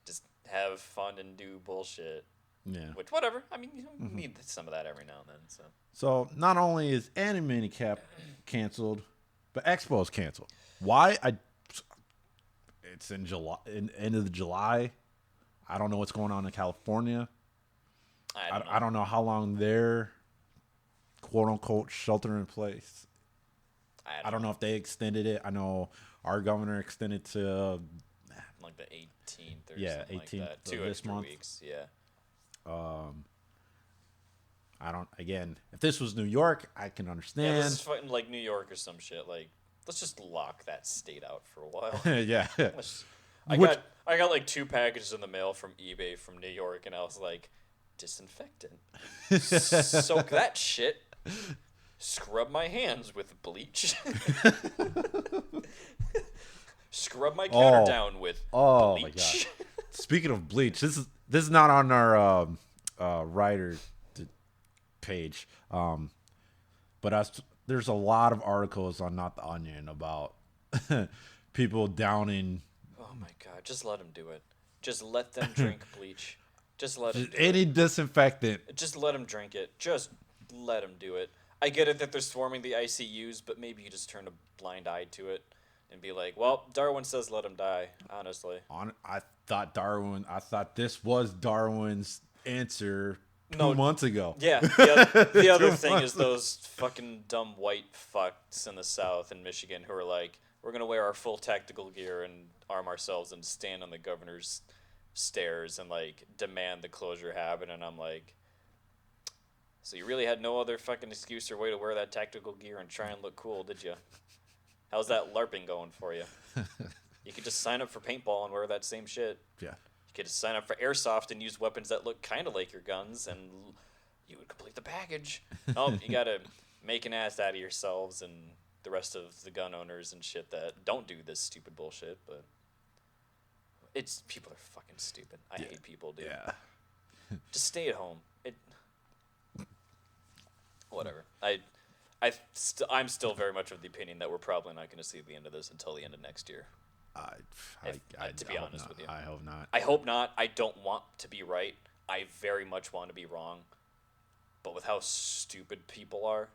C: just have fun and do bullshit.
B: Yeah.
C: Which whatever. I mean, you need some of that every now and then.
B: So not only is Animinne canceled, but Expo's canceled. Why? It's in July, end of July. I don't know what's going on in California. I don't know how long they're quote unquote shelter in place. I don't know if they extended it. I know our governor extended to
C: like the 18th or something 18th like that. 2
B: this
C: extra
B: month.
C: weeks. Yeah.
B: Again, if this was New York, I can understand.
C: Yeah, this is fucking like New York or some shit. Like, let's just lock that state out for a while.
B: Yeah.
C: I got like 2 packages in the mail from eBay from New York, and I was like, disinfectant. Soak that shit. Scrub my hands with bleach. Scrub my counter down with bleach.
B: My god! Speaking of bleach, this is not on our writer page, but there's a lot of articles on Not the Onion about people downing.
C: Oh my god! Just let them do it. Just let them drink bleach. Just let them.
B: Any disinfectant.
C: Just let them drink it. Just let them do it. I get it that they're swarming the ICUs, but maybe you just turn a blind eye to it and be like, well, Darwin says let him die, honestly.
B: I thought this was Darwin's answer 2 months ago.
C: Yeah. The other thing is those fucking dumb white fucks in the South in Michigan who are like, we're going to wear our full tactical gear and arm ourselves and stand on the governor's stairs and like demand the closure happen. And I'm like, so you really had no other fucking excuse or way to wear that tactical gear and try and look cool, did you? How's that LARPing going for you? You could just sign up for paintball and wear that same shit.
B: Yeah.
C: You could just sign up for airsoft and use weapons that look kind of like your guns, and you would complete the package. Oh, you gotta make an ass out of yourselves and the rest of the gun owners and shit that don't do this stupid bullshit. But people are fucking stupid. I hate people, dude.
B: Yeah.
C: Just stay at home. Whatever. I'm still very much of the opinion that we're probably not going to see the end of this until the end of next year. To be honest with you,
B: I hope not.
C: I hope not. I don't want to be right. I very much want to be wrong. But with how stupid people are,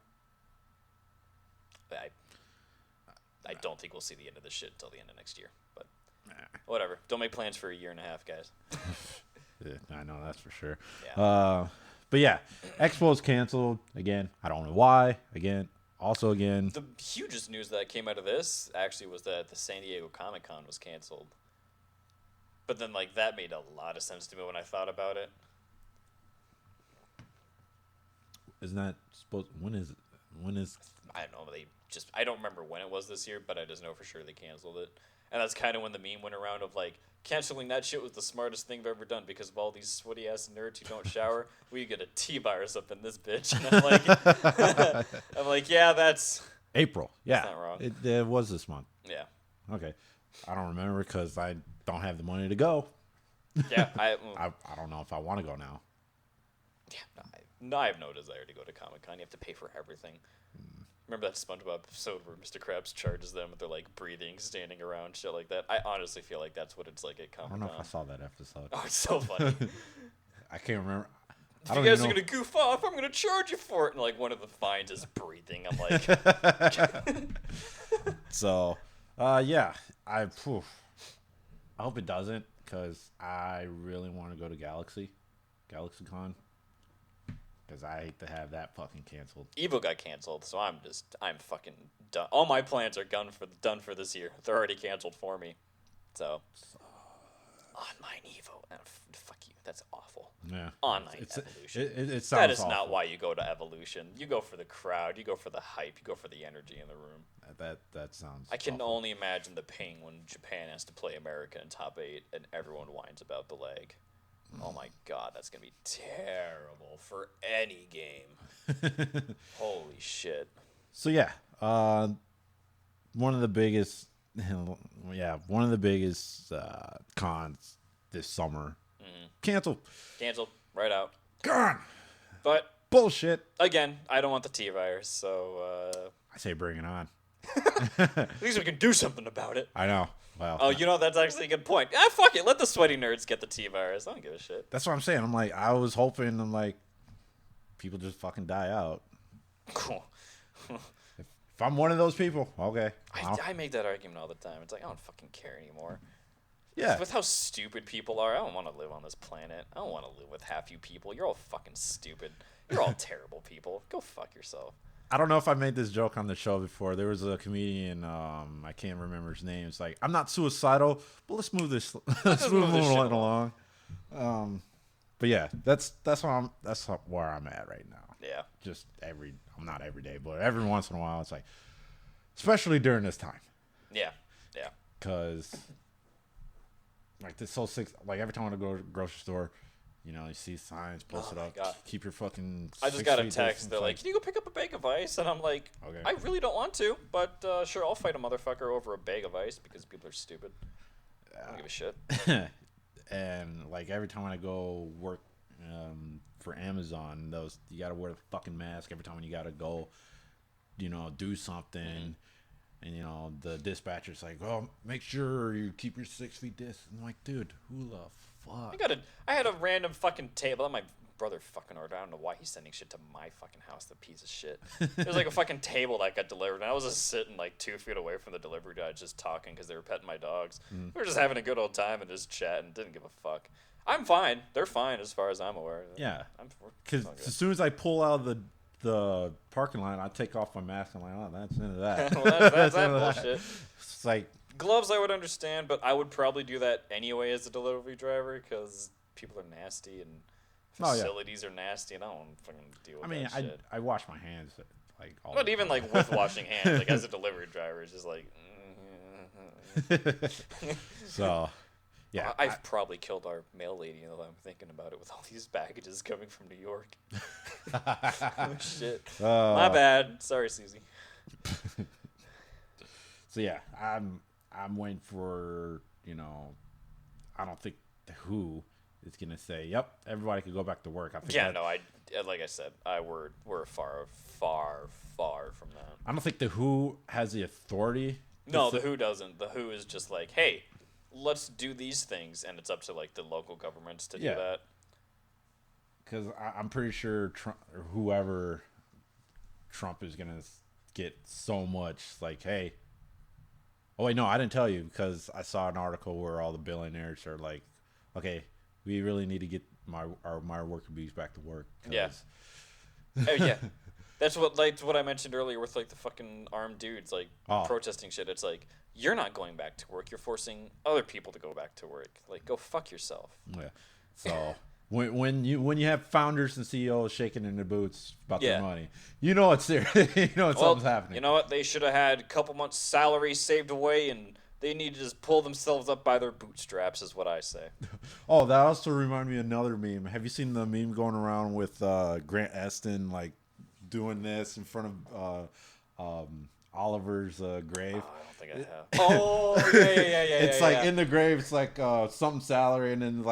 C: I don't think we'll see the end of this shit until the end of next year. But whatever. Don't make plans for a year and a half, guys.
B: I know that's for sure.
C: Yeah.
B: But yeah, Expo's canceled again. I don't know why. Again,
C: the hugest news that came out of this actually was that the San Diego Comic-Con was canceled. But then like that made a lot of sense to me when I thought about it.
B: Isn't that supposed? When is?
C: I don't know. I don't remember when it was this year, but I just know for sure they canceled it. And that's kind of when the meme went around of like, canceling that shit was the smartest thing I've ever done because of all these sweaty ass nerds who don't shower. We get a T-virus up in this bitch. And I'm like, yeah, that's
B: April. Yeah,
C: that's not wrong.
B: It was this month.
C: Yeah.
B: Okay. I don't remember because I don't have the money to go.
C: Yeah, I
B: don't know if I want to go now.
C: Yeah, I have no desire to go to Comic-Con. You have to pay for everything. Remember that SpongeBob episode where Mr. Krabs charges them with their like breathing, standing around, shit like that? I honestly feel like that's what it's like at Comic-Con.
B: I don't know if I saw that episode.
C: Oh, it's so funny.
B: I can't remember.
C: If you guys are gonna goof off, I'm gonna charge you for it. And like one of the fines is breathing. I'm like,
B: so, yeah, I hope it doesn't because I really want to go to GalaxyCon. Because I hate to have that fucking canceled.
C: Evo got canceled, so I'm fucking done. All my plans are done for this year. They're already canceled for me. So online Evo, fuck you. That's awful. online Evolution.
B: It sounds
C: that is
B: awful.
C: not why you go to Evolution. You go for the crowd. You go for the hype. You go for the energy in the room.
B: That sounds.
C: I can
B: awful.
C: only imagine the pain when Japan has to play America in top 8 and everyone whines about the lag. Oh my god, that's gonna be terrible for any game. Holy shit.
B: So yeah, one of the biggest, cons this summer. Canceled
C: right out.
B: Gone.
C: But
B: bullshit.
C: Again, I don't want the T-virus, so
B: I say bring it on.
C: At least we can do something about it.
B: I know. Well,
C: oh, that's actually a good point. Fuck it. Let the sweaty nerds get the T-virus. I don't give a shit.
B: That's what I'm saying. I was hoping, people just fucking die out.
C: Cool.
B: If I'm one of those people, okay.
C: I make that argument all the time. It's like, I don't fucking care anymore.
B: Yeah.
C: With how stupid people are, I don't want to live on this planet. I don't want to live with half you people. You're all fucking stupid. You're all terrible people. Go fuck yourself.
B: I don't know if I made this joke on the show before. There was a comedian, I can't remember his name. It's like, I'm not suicidal, but let's move this. Let's move this along. But yeah, that's where I'm at right now.
C: Yeah.
B: Just not every day, but every once in a while, it's like, especially during this time.
C: Yeah. Yeah.
B: Because this whole every time I go to the grocery store, you see signs posted up.
C: God.
B: Keep your fucking.
C: I just got a text. They're like, "Can you go pick up a bag of ice?" And I'm like,
B: okay.
C: I really don't want to, but sure, I'll fight a motherfucker over a bag of ice because people are stupid. I don't give a shit.
B: And every time I go work for Amazon, you gotta wear the fucking mask every time when you gotta go, do something. Mm-hmm. And the dispatcher's like, "Oh, make sure you keep your 6 feet distance." I'm like, dude, who the fuck?
C: I had a random fucking table that my brother fucking ordered. I don't know why he's sending shit to my fucking house, the piece of shit. It was a fucking table that got delivered, and I was just sitting 2 feet away from the delivery guy just talking because they were petting my dogs. We were just having a good old time and just chatting. Didn't give a fuck. I'm fine. They're fine as far as I'm aware.
B: Yeah. Because as soon as I pull out of the parking lot, I take off my mask. I'm like, oh, that's into that.
C: Well, that's that bullshit.
B: It's like
C: gloves I would understand, but I would probably do that anyway as a delivery driver because people are nasty and facilities are nasty, and I don't fucking deal with that shit.
B: I wash my hands all
C: but even with washing hands, as a delivery driver, it's just
B: So yeah,
C: I've probably killed our mail lady now that I'm thinking about it with all these packages coming from New York. Oh, shit. My bad. Sorry, Susie.
B: So yeah, I'm waiting for, I don't think the WHO is going to say, yep, everybody could go back to work. I think
C: like I said, we're far, far, far from that.
B: I don't think the WHO has the authority.
C: No, the WHO doesn't. The WHO is just like, hey, let's do these things, and it's up to the local governments to do that.
B: Because I'm pretty sure whoever Trump is gonna get so much hey. Oh wait, no, I didn't tell you because I saw an article where all the billionaires are like, okay, we really need to get my worker bees back to work.
C: Yeah. Oh yeah. That's what I mentioned earlier with the fucking armed dudes protesting shit. It's you're not going back to work. You're forcing other people to go back to work. Go fuck yourself.
B: Yeah. So when you have founders and CEOs shaking in their boots about their money, it's serious. Something's happening.
C: You know what? They should have had a couple months' salary saved away, and they need to just pull themselves up by their bootstraps, is what I say.
B: Oh, that also reminded me of another meme. Have you seen the meme going around with Grant Aston doing this in front of Oliver's grave?
C: Oh, I don't think I have. Oh, yeah.
B: It's in the grave. It's something salary, and then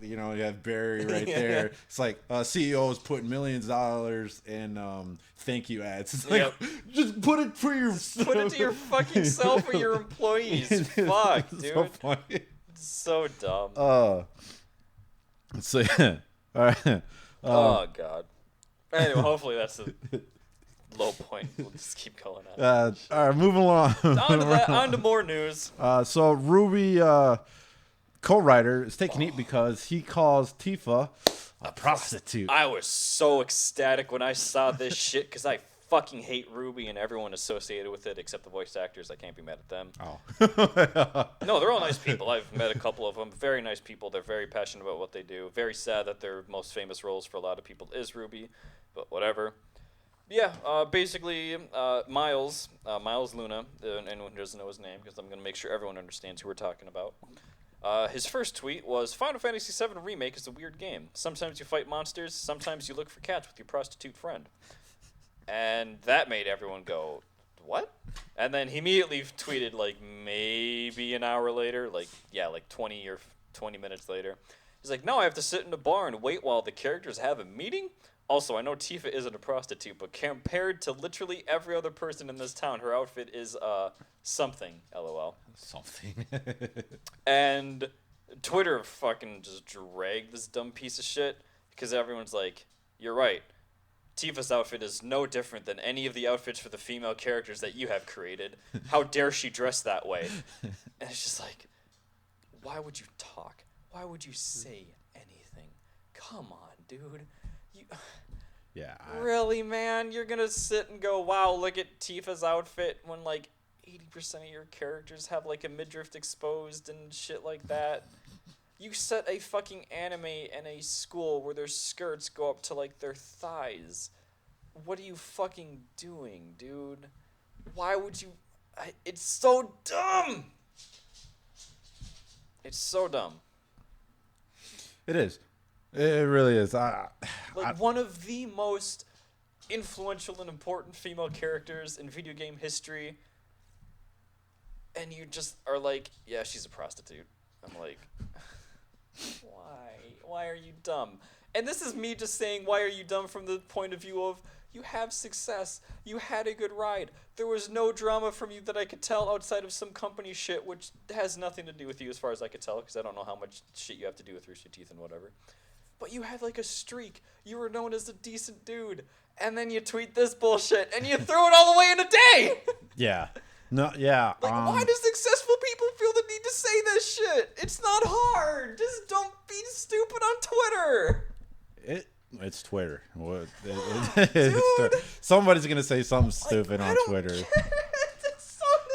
B: you have Barry right there. It's CEOs putting millions of dollars in thank you ads. It's just put it for your
C: put it to your fucking self or your employees. Fuck, dude.
B: So funny.
C: It's so dumb.
B: So yeah. All right.
C: Oh god. Anyway, hopefully that's the low point. We'll just keep going on.
B: All right, moving along.
C: On to more news.
B: So RWBY co-writer is taking heat because he calls Tifa a prostitute.
C: I was so ecstatic when I saw this shit because I fucking hate RWBY and everyone associated with it except the voice actors. I can't be mad at them.
B: Oh.
C: No, they're all nice people. I've met a couple of them. Very nice people. They're very passionate about what they do. Very sad that their most famous roles for a lot of people is RWBY, but whatever. Yeah, basically, Miles Luna, anyone who doesn't know his name, because I'm going to make sure everyone understands who we're talking about. His first tweet was, Final Fantasy VII Remake is a weird game. Sometimes you fight monsters, sometimes you look for cats with your prostitute friend. And that made everyone go, what? And then he immediately tweeted, like, maybe an hour later, like 20 minutes later. He's like, no, I have to sit in a bar and wait while the characters have a meeting? Also, I know Tifa isn't a prostitute, but compared to literally every other person in this town, her outfit is, something, LOL.
B: Something.
C: And Twitter fucking just dragged this dumb piece of shit, because everyone's like, you're right. Tifa's outfit is no different than any of the outfits for the female characters that you have created. How dare she dress that way? And it's just like, why would you talk? Why would you say anything? Come on, dude.
B: Yeah.
C: Really, man? You're gonna sit and go, wow, look at Tifa's outfit when, like, 80% of your characters have, like, a midriff exposed and shit like that? You set a fucking anime in a school where their skirts go up to, like, their thighs. What are you fucking doing, dude? Why would you... It's so dumb! It's so dumb.
B: It is. It really is.
C: One of the most influential and important female characters in video game history, and you just are like, yeah, she's a prostitute. I'm like... Why? Why are you dumb? And this is me just saying, why are you dumb from the point of view of, you have success. You had a good ride. There was no drama from you that I could tell outside of some company shit, which has nothing to do with you as far as I could tell, because I don't know how much shit you have to do with Rooster Teeth and whatever. But you had, like, a streak. You were known as a decent dude. And then you tweet this bullshit, and you threw it all away in a day!
B: Yeah. No, yeah.
C: Like, why do successful people feel the need to say this shit? It's not hard. Just don't be stupid on Twitter.
B: It's Twitter.
C: Dude.
B: Somebody's gonna say something stupid on Twitter.
C: It's not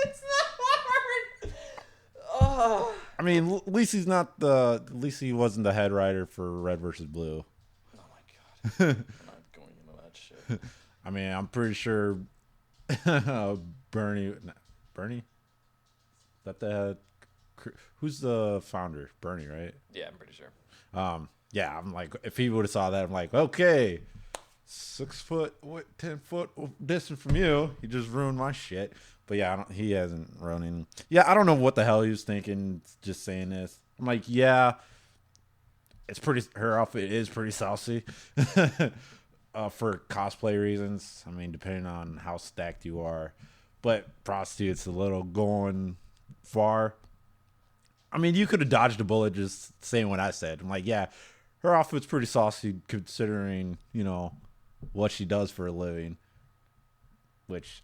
C: hard.
B: I mean, at least he wasn't the head writer for Red vs. Blue.
C: Oh my god. I'm not going into that shit.
B: I mean, I'm pretty sure Bernie? Is that the who's the founder? Bernie, right?
C: Yeah, I'm pretty sure.
B: Yeah, I'm like, if he would have saw that, I'm like, okay, 6 foot, 10 foot distance from you, he just ruined my shit. But yeah, he hasn't ruined. Yeah, I don't know what the hell he was thinking, just saying this. I'm like, yeah, it's pretty. Her outfit is pretty saucy. For cosplay reasons. I mean, depending on how stacked you are. But prostitute's a little going far. I mean, you could have dodged a bullet just saying what I said. I'm like, yeah, her outfit's pretty saucy considering, what she does for a living. Which,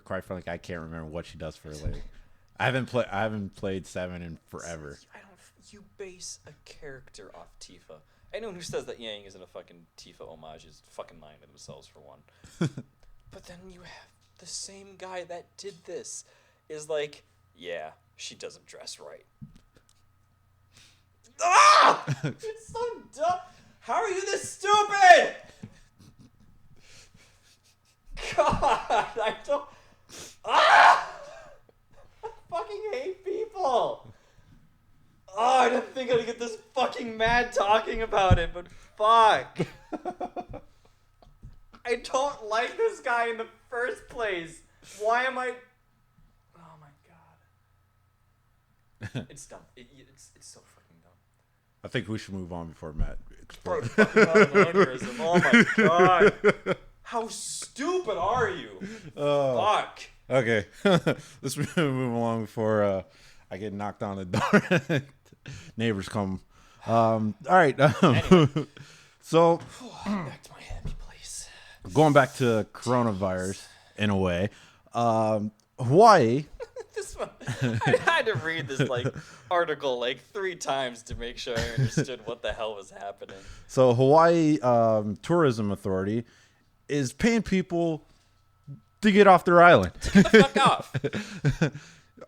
B: quite frankly, I can't remember what she does for a living. I haven't played 7 in forever.
C: You base a character off Tifa. Anyone who says that Yang isn't a fucking Tifa homage is fucking lying to themselves, for one. But then you have the same guy that did this is like, yeah, she doesn't dress right. Ah! It's so dumb. How are you this stupid? God, I don't... Ah! I fucking hate people. Oh, I didn't think I'd get this fucking mad talking about it, but fuck. I don't like this guy in the first place. Why am I... Oh my god. It's dumb. It's so fucking dumb.
B: I think we should move on before Matt
C: Bro,
B: explodes.
C: fucking aneurysm. Oh my god. How stupid are you? Fuck.
B: Okay. Let's move along before I get knocked on the door. Neighbors come. All right.
C: Anyway.
B: So,
C: Back to my happy place.
B: going back to coronavirus in a way, Hawaii.
C: This one, I had to read this article 3 times to make sure I understood what the hell was happening.
B: So Hawaii Tourism Authority is paying people to get off their island.
C: Get the fuck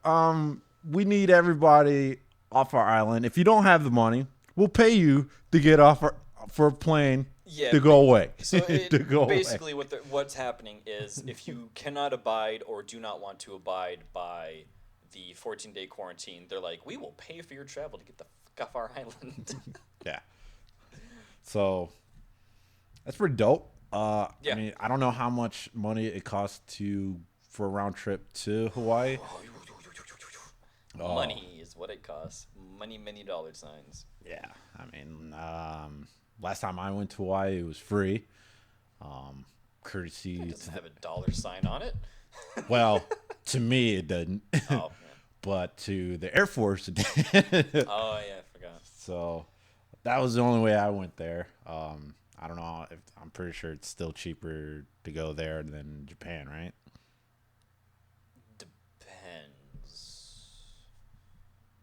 C: off.
B: We need everybody off our island. If you don't have the money, we'll pay you to get off for a plane to go away.
C: So
B: basically
C: away. What's happening is if you cannot abide or do not want to abide by the 14-day quarantine, they're like, we will pay for your travel to get the fuck off our island.
B: Yeah. So that's pretty dope.
C: Yeah.
B: I mean, I don't know how much money it costs for a round trip to Hawaii.
C: Money is what it costs. Money, many dollar signs.
B: Yeah. I mean, last time I went to Hawaii, it was free. Courtesy.
C: It doesn't have a dollar sign on it.
B: Well, to me, it doesn't.
C: Oh, man.
B: But to the Air Force, it did.
C: Oh, yeah, I forgot.
B: So that was the only way I went there. I don't know if I'm pretty sure it's still cheaper to go there than Japan, right?
C: Depends,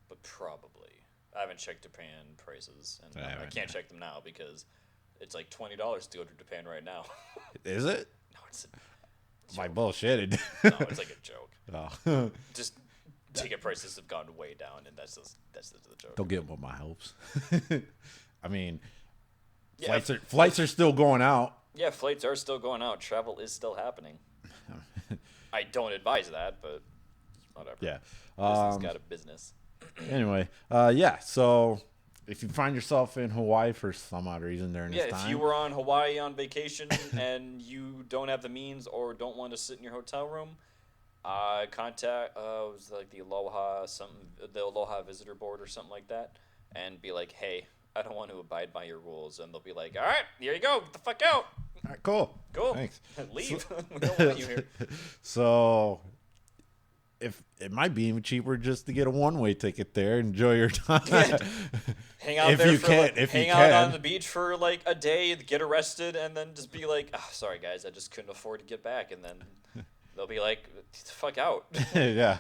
C: but probably. I haven't checked Japan prices, and I can't check them now because it's like $20 to go to Japan right now.
B: Is it?
C: No, it's
B: like bullshit.
C: No, it's like a joke.
B: Oh.
C: Just ticket prices have gone way down, and that's the joke.
B: Don't get what my hopes. I mean,
C: Yeah,
B: flights are still going out.
C: Yeah, flights are still going out. Travel is still happening. I don't advise that, but whatever.
B: Yeah.
C: Business got a business.
B: Anyway, yeah. So if you find yourself in Hawaii for some odd reason during this time.
C: If you were on Hawaii on vacation and you don't have the means or don't want to sit in your hotel room, contact it was like the Aloha Visitor Board or something like that, and be like, hey, I don't want to abide by your rules, and they'll be like, all right, here you go, get the fuck out.
B: All right, cool.
C: Thanks. Leave. We don't want you here.
B: So, if it might be even cheaper just to get a one-way ticket there, enjoy your time.
C: Yeah. Hang out
B: if you
C: out
B: can.
C: on the beach for like a day, get arrested, and then just be like, oh, sorry guys, I just couldn't afford to get back, and then they'll be like, get the fuck out.
B: Yeah,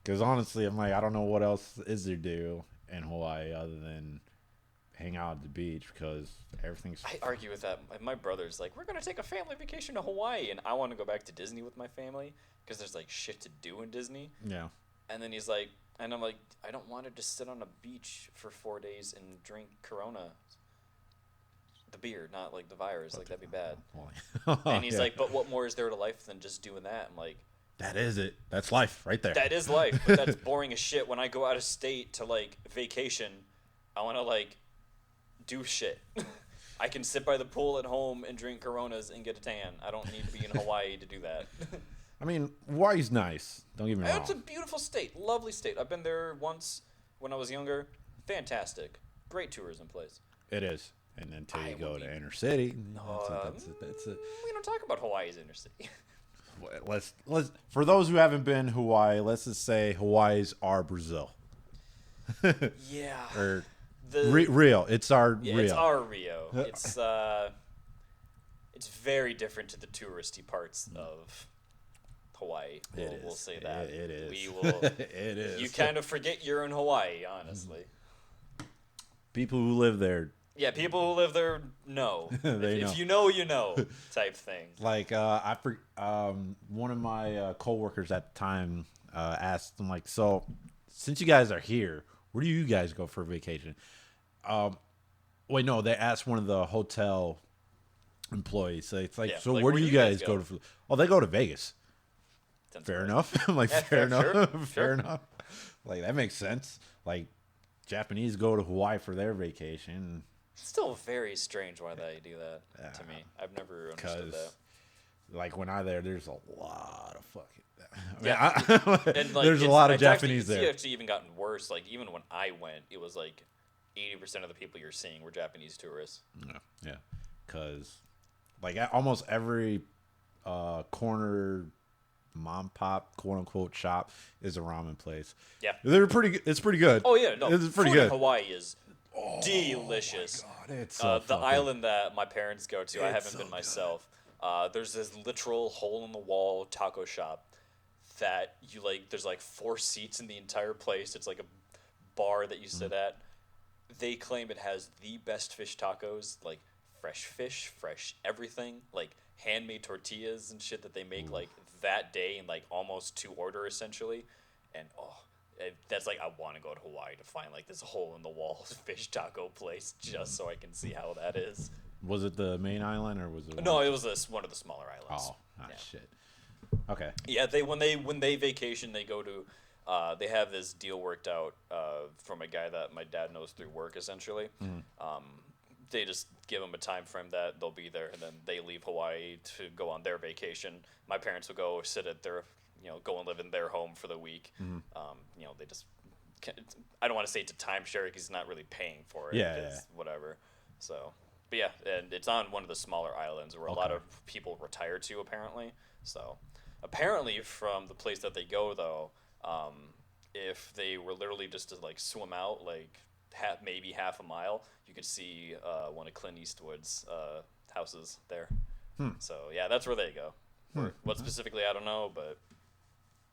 B: because honestly, I'm like, I don't know what else is there to do in Hawaii other than hang out at the beach because everything's.
C: I argue with that. My brother's like, we're gonna take a family vacation to Hawaii, and I want to go back to Disney with my family because there's like shit to do in Disney.
B: Yeah.
C: And then he's like, and I'm like, I don't want to just sit on a beach for 4 days and drink Corona. The beer, not like the virus. Like that'd be bad. And he's like, but what more is there to life than just doing that? I'm like,
B: that is it. That's life right there.
C: That is life, but that's boring as shit. When I go out of state to like vacation, I want to like do shit. I can sit by the pool at home and drink Coronas and get a tan. I don't need to be in Hawaii to do that.
B: I mean, Hawaii's nice. Don't get me wrong.
C: It's a beautiful state. Lovely state. I've been there once when I was younger. Fantastic. Great tourism place.
B: It is. And until you go to inner city. That's it.
C: We don't talk about Hawaii's inner city.
B: Let's for those who haven't been Hawaii, let's just say Hawaii's our Brazil.
C: Yeah.
B: Or Rio. It's our Rio.
C: It's our Rio. It's very different to the touristy parts of Hawaii. We'll say that.
B: It is.
C: We will.
B: It is.
C: You kind of forget you're in Hawaii, honestly.
B: People who live there.
C: Yeah, people who live there know. If you know, you know, type thing.
B: Like one of my coworkers at the time asked them, like, so since you guys are here, where do you guys go for vacation? Wait, no, they asked one of the hotel employees. So it's like, so where do you guys go to? Oh, they go to Vegas. Fair enough. I'm like, fair enough.
C: Sure.
B: Fair enough. Like, that makes sense. Like, Japanese go to Hawaii for their vacation.
C: It's still very strange why they do that to me. I've never understood that.
B: Like, when I'm there, there's a lot of fucking...
C: And, like,
B: there's a lot of Japanese there.
C: It's actually even gotten worse. Like, even when I went, it was like 80% of the people you're seeing were Japanese tourists.
B: Yeah. Because, like, almost every corner mom pop quote unquote shop is a ramen place.
C: Yeah.
B: It's pretty good.
C: Oh yeah, no.
B: It's pretty
C: food
B: good.
C: in Hawaii is delicious.
B: Oh my God, it's so
C: the island that my parents go to, I haven't been myself. There's this literal hole in the wall taco shop that you like. There's like 4 seats in the entire place. It's like a bar that you sit at. They claim it has the best fish tacos, like fresh fish, fresh everything, like handmade tortillas and shit that they make like that day in like almost to order essentially, and that's like I want to go to Hawaii to find like this hole in the wall fish taco place just so I can see how that is.
B: Was it the main island or was it?
C: No, it was one of the smaller islands.
B: Shit. Okay.
C: Yeah, when they vacation, they go to. They have this deal worked out from a guy that my dad knows through work, essentially. They just give them a time frame that they'll be there, and then they leave Hawaii to go on their vacation. My parents will go sit at their, go and live in their home for the week. They just, I don't want to say it's a timeshare because he's not really paying for it.
B: Yeah.
C: Whatever. So, but yeah, and it's on one of the smaller islands where a lot of people retire to, apparently. So, apparently from the place that they go, though, if they were literally just to like swim out like maybe half a mile, you could see one of Clint Eastwood's houses there. So yeah, that's where they go. What specifically, I don't know, but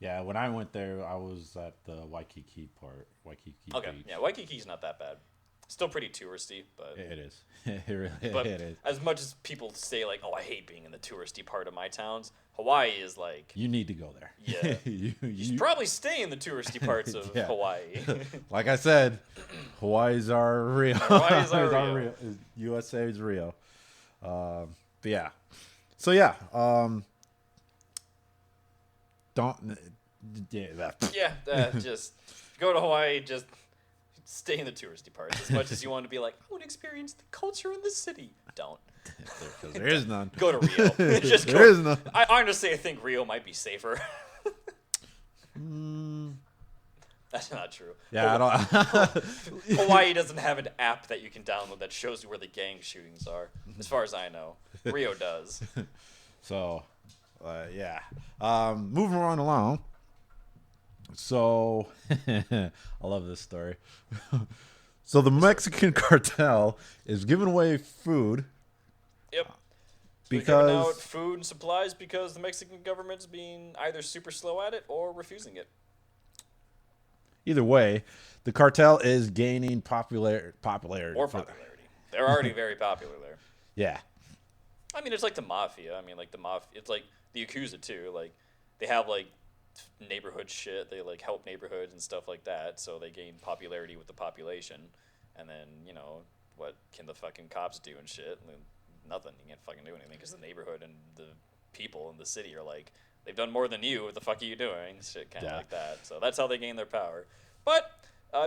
B: yeah, when I went there, I was at the Waikiki Beach.
C: Yeah, Waikiki's not that bad. Still pretty touristy, but
B: it is. It is.
C: As much as people say like, "Oh, I hate being in the touristy part of my towns," Hawaii is like
B: you need to go there.
C: Yeah, you should probably stay in the touristy parts of Hawaii.
B: Like I said, Hawaii's our Rio.
C: Hawaii's our Rio.
B: USA is Rio. But yeah, so yeah,
C: just go to Hawaii. Just stay in the touristy parts as much as you want to be like, I want to experience the culture in the city. Don't.
B: Because there is none.
C: Go to Rio.
B: There is none.
C: I honestly think Rio might be safer. That's not true.
B: Yeah, I don't.
C: Hawaii doesn't have an app that you can download that shows you where the gang shootings are. As far as I know, Rio does.
B: So, yeah. Moving on along. So, I love this story. So the Mexican cartel is giving away food.
C: Yep. So
B: because
C: they're giving out food and supplies because the Mexican government's being either super slow at it or refusing it.
B: Either way, the cartel is gaining popularity.
C: They're already very popular there.
B: Yeah.
C: I mean, it's like the mafia. I mean, like the mafia. It's like the Yakuza too. Like they have like neighborhood shit. They like help neighborhoods and stuff like that. So they gain popularity with the population. And then what can the fucking cops do and shit? Nothing. You can't fucking do anything because the neighborhood and the people in the city are like, they've done more than you. What the fuck are you doing? Shit, kind of like that. So that's how they gain their power. But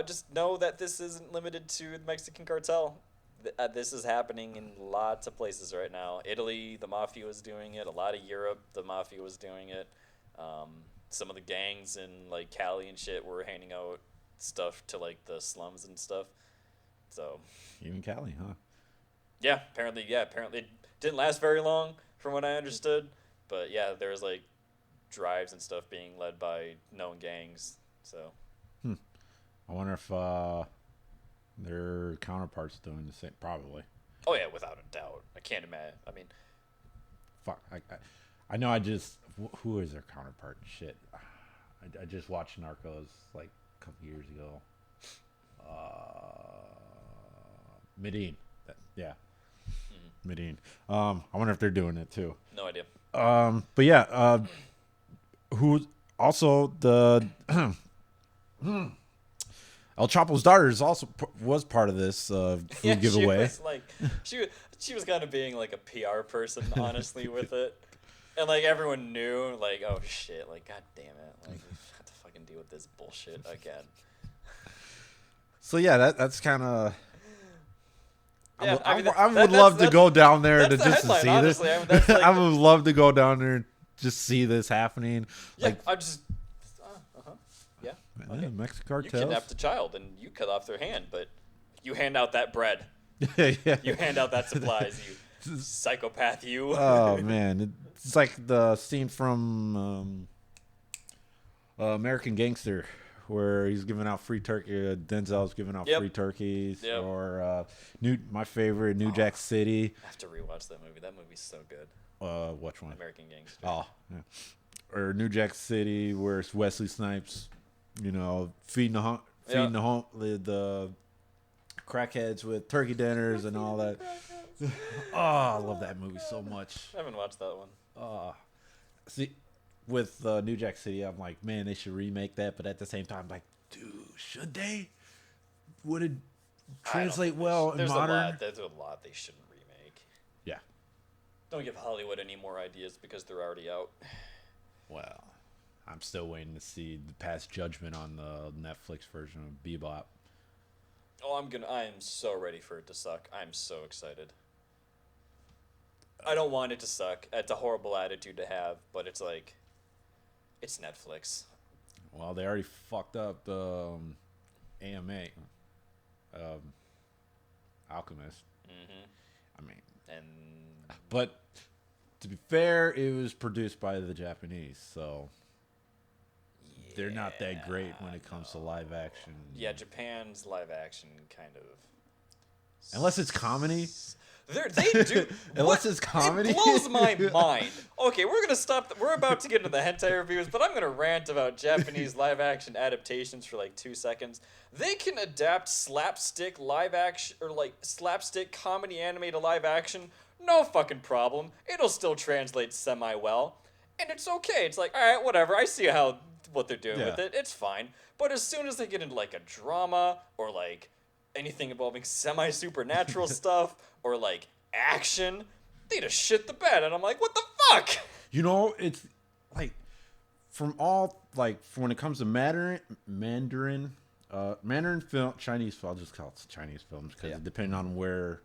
C: just know that this isn't limited to the Mexican cartel. This is happening in lots of places right now. Italy, the mafia was doing it. A lot of Europe, the mafia was doing it. Some of the gangs in like Cali and shit were handing out stuff to like the slums and stuff. So
B: even Cali, huh?
C: Yeah, apparently it didn't last very long from what I understood. But yeah, there was like drives and stuff being led by known gangs. So
B: I wonder if their counterparts doing the same. Probably.
C: Oh yeah, without a doubt. I can't imagine. I mean,
B: fuck. I know. Who is their counterpart? Shit. I just watched Narcos like a couple years ago. Medellin. Yeah. Medellin. I wonder if they're doing it too.
C: No idea.
B: But yeah. Who also the El Chapo's daughter is also was part of this food giveaway.
C: She was kind of being like a PR person, honestly, with it. And, like, everyone knew, like, oh, shit, like, god damn it. Like, we have to fucking deal with this bullshit again.
B: So, yeah, that's kind of...
C: Yeah,
B: I would love to go down there to just to see
C: honestly.
B: this.
C: I mean, that's like
B: I would love to go down there and just see this happening.
C: Yeah,
B: like,
C: I just... Yeah.
B: Okay. Mexican cartels.
C: You kidnapped a child, and you cut off their hand, but you hand out that bread.
B: Yeah.
C: You hand out that supplies, you psychopath, you.
B: Oh, man. It's like the scene from American Gangster where he's giving out free turkey. Denzel's giving out free turkeys.
C: Yep.
B: Or my favorite, New Jack City.
C: I have to rewatch that movie. That movie's so good.
B: Which one?
C: American Gangster.
B: Oh, yeah. Or New Jack City where it's Wesley Snipes, feeding the crackheads with turkey dinners and all that. Oh, I love that movie so much.
C: I haven't watched that one.
B: See, with New Jack City, I'm like, man, they should remake that. But at the same time, I'm like, dude, should they? Would it translate well in modern?
C: There's a lot they shouldn't remake.
B: Yeah.
C: Don't give Hollywood any more ideas because they're already out.
B: Well, I'm still waiting to see the pass judgment on the Netflix version of Bebop.
C: Oh, I am so ready for it to suck. I'm so excited. I don't want it to suck. It's a horrible attitude to have, but it's like, it's Netflix.
B: Well, they already fucked up AMA, Alchemist. I mean, but to be fair, it was produced by the Japanese, so they're not that great when it comes to live action.
C: Yeah, Japan's live action kind of.
B: Unless it's comedy.
C: They do.
B: Unless it's comedy.
C: It blows my mind. Okay, we're gonna stop. We're about to get into the hentai reviews, but I'm gonna rant about Japanese live action adaptations for like 2 seconds. They can adapt slapstick live action or like slapstick comedy anime to live action. No fucking problem. It'll still translate semi well, and it's okay. It's like, all right, whatever. I see what they're doing with it. It's fine. But as soon as they get into like a drama or like anything involving semi-supernatural stuff or like action, they just shit the bed, and I'm like, what the fuck?
B: You know, it's like from when it comes to Mandarin film, Chinese. I'll just call it Chinese films because depending on where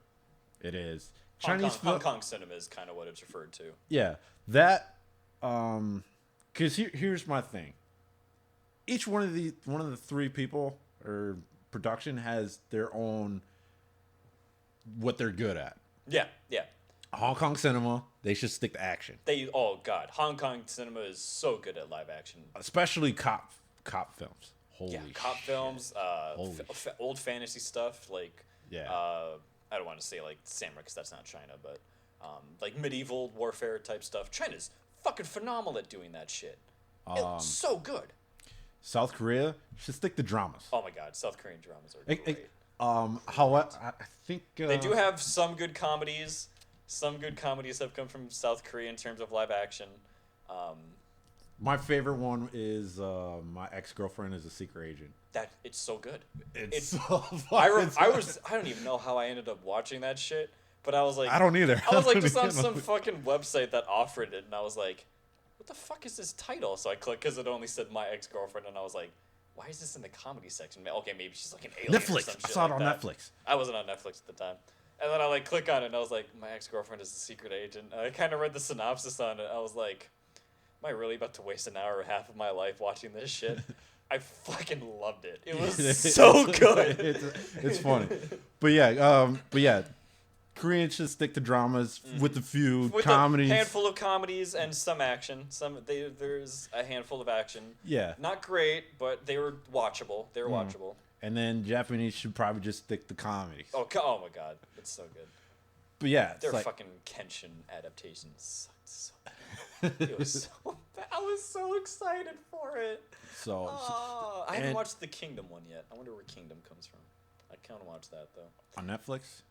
B: it is,
C: Hong Kong cinema is kind of what it's referred to.
B: Yeah, that. Because here's my thing. Each one of the three people or production has their own what they're good at.
C: Yeah.
B: Hong Kong cinema, they should stick to action.
C: Oh god, Hong Kong cinema is so good at live action,
B: especially cop films. Holy
C: cop films, old fantasy stuff like I don't want to say like samurai because that's not China, but like medieval warfare type stuff. China's fucking phenomenal at doing that shit. It's so good.
B: South Korea should stick to dramas.
C: Oh my god, South Korean dramas are great.
B: I think
C: they do have some good comedies. Some good comedies have come from South Korea in terms of live action.
B: My favorite one is My Ex-Girlfriend is a Secret Agent.
C: It's so good.
B: It's so
C: I don't even know how I ended up watching that shit, but I was like,
B: I don't either.
C: I was like just on some fucking website that offered it, and I was like, what the fuck is this title? So I clicked because it only said My Ex-Girlfriend, and I was like, why is this in the comedy section? Okay, maybe she's like an alien
B: Netflix.
C: or some shit.
B: I saw it
C: like
B: on
C: that.
B: Netflix.
C: I wasn't on Netflix at the time. And then I like click on it, and I was like, My Ex-Girlfriend is a secret agent. And I kind of read the synopsis on it. I was like, am I really about to waste an hour or half of my life watching this shit? I fucking loved it. It was so good.
B: It's funny. But yeah, Koreans should stick to dramas with a few comedies.
C: A handful of comedies and some action. There's a handful of action.
B: Yeah.
C: Not great, but they were watchable. They were watchable.
B: And then Japanese should probably just stick to comedy.
C: Oh my god, it's so good.
B: But yeah,
C: their fucking Kenshin adaptations sucked so bad. It was so bad. I was so excited for it.
B: So
C: I haven't watched the Kingdom one yet. I wonder where Kingdom comes from. I kind of watch that though.
B: On Netflix?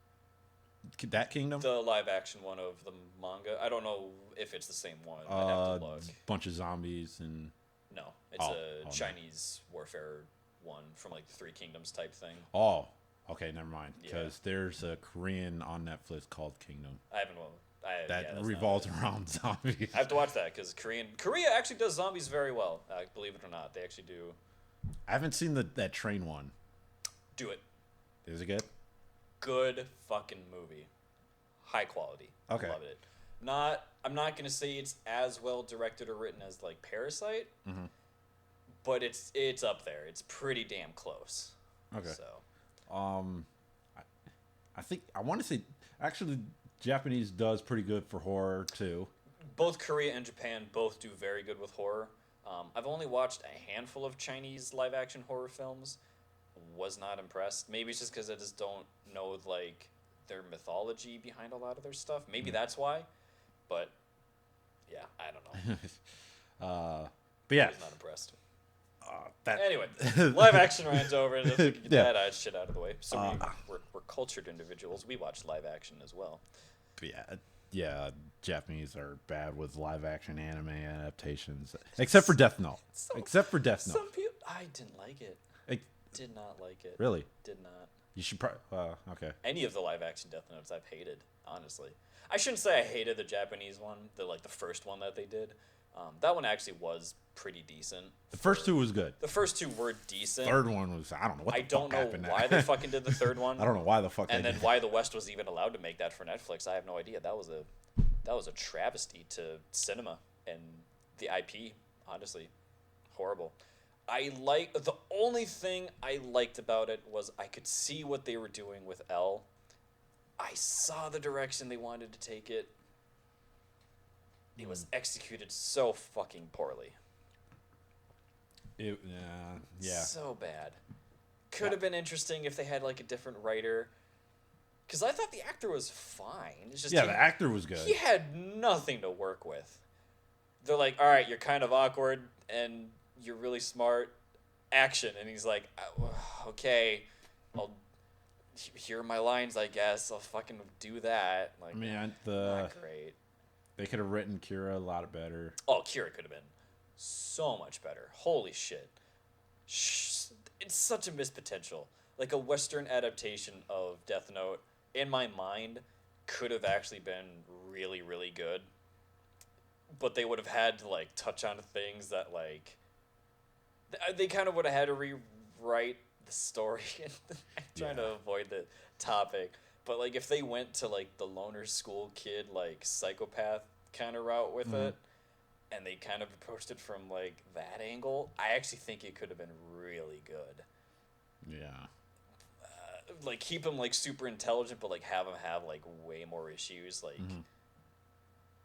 B: That Kingdom?
C: The live action one of the manga. I don't know if it's the same one. I'd have to look.
B: Bunch of zombies and.
C: No, it's a Chinese warfare one from like the Three Kingdoms type thing.
B: Oh, okay, never mind. Because there's a Korean on Netflix called Kingdom.
C: I haven't.
B: That revolves around zombies.
C: I have to watch that because Korea actually does zombies very well. Believe it or not, they actually do.
B: I haven't seen that train one.
C: Do it.
B: Is it good?
C: Good fucking movie. High quality.
B: Okay.
C: Love it. I'm not gonna say it's as well directed or written as like Parasite, but it's up there. It's pretty damn close.
B: Okay.
C: So,
B: I think I want to say actually Japanese does pretty good for horror too.
C: Both Korea and Japan both do very good with horror. I've only watched a handful of Chinese live action horror films. Was not impressed. Maybe it's just because I just don't know like their mythology behind a lot of their stuff. Maybe that's why. But yeah, I don't know.
B: But yeah,
C: I was not impressed. Anyway, live action rant's over, and let's get that shit out of the way. So we're cultured individuals. We watch live action as well.
B: But yeah, Japanese are bad with live action anime adaptations, except for Death Note. Except for Death Note.
C: Some people, I didn't like it. Did not like it.
B: Really?
C: Did not.
B: You should probably. Okay.
C: Any of the live action Death Notes I've hated, honestly. I shouldn't say I hated the Japanese one, the first one that they did. That one actually was pretty decent.
B: The first two was good.
C: The first two were decent.
B: Third one was, I don't know what the fuck happened.
C: I don't know why they fucking did the third one.
B: I don't know why the fuck.
C: And then why the West was even allowed to make that for Netflix, I have no idea. That was a travesty to cinema and the IP. Honestly, horrible. The only thing I liked about it was I could see what they were doing with L. I saw the direction they wanted to take it. It was executed so fucking poorly.
B: Yeah.
C: So bad. Could have been interesting if they had like a different writer. Because I thought the actor was fine. It's just
B: the actor was good.
C: He had nothing to work with. They're like, all right, you're kind of awkward and you're really smart. Action. And he's like, okay, I'll hear my lines, I guess. I'll fucking do that. Like,
B: I mean,
C: not great.
B: They could have written Kira a lot better.
C: Oh, Kira could have been so much better. Holy shit. It's such a missed potential. Like a Western adaptation of Death Note, in my mind, could have actually been really, really good. But they would have had to, like, touch on things that, like... They kind of would have had to rewrite the story. I'm trying to avoid the topic. But, like, if they went to, like, the loner school kid, like, psychopath kind of route with it, and they kind of approached it from, like, that angle, I actually think it could have been really good.
B: Yeah.
C: Like, keep him, like, super intelligent, but, like, have him have, like, way more issues. Like,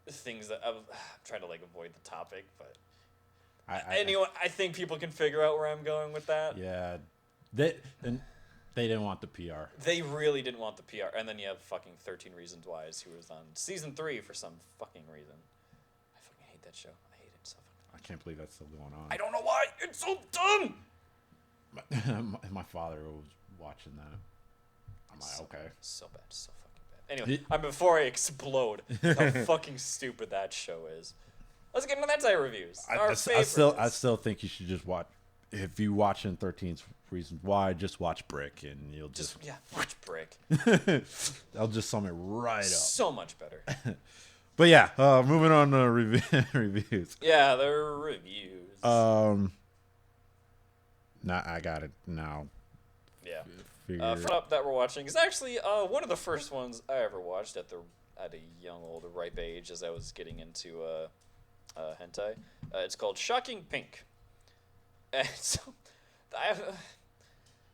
C: things that... I'm trying to, like, avoid the topic, but... Anyway, I think people can figure out where I'm going with that.
B: Yeah. They didn't want the PR.
C: They really didn't want the PR. And then you have fucking 13 Reasons Why, who was on season 3 for some fucking reason. I fucking hate that show. I hate it so fucking.
B: I can't believe that's still going on.
C: I don't know why. It's so dumb.
B: My father was watching that. I'm like, okay.
C: So bad. So fucking bad. Anyway, before I explode, how fucking stupid that show is. Let's get into Hentai reviews.
B: I still think you should just watch. If you watching 13 Reasons Why, just watch Brick, and you'll just
C: watch Brick.
B: I'll just sum it right up.
C: So much better.
B: But yeah, moving on to reviews.
C: Yeah, they're reviews.
B: I got it now.
C: Yeah. Fun up that we're watching is actually one of the first ones I ever watched at a young old ripe age as I was getting into hentai. It's called Shocking Pink. And so,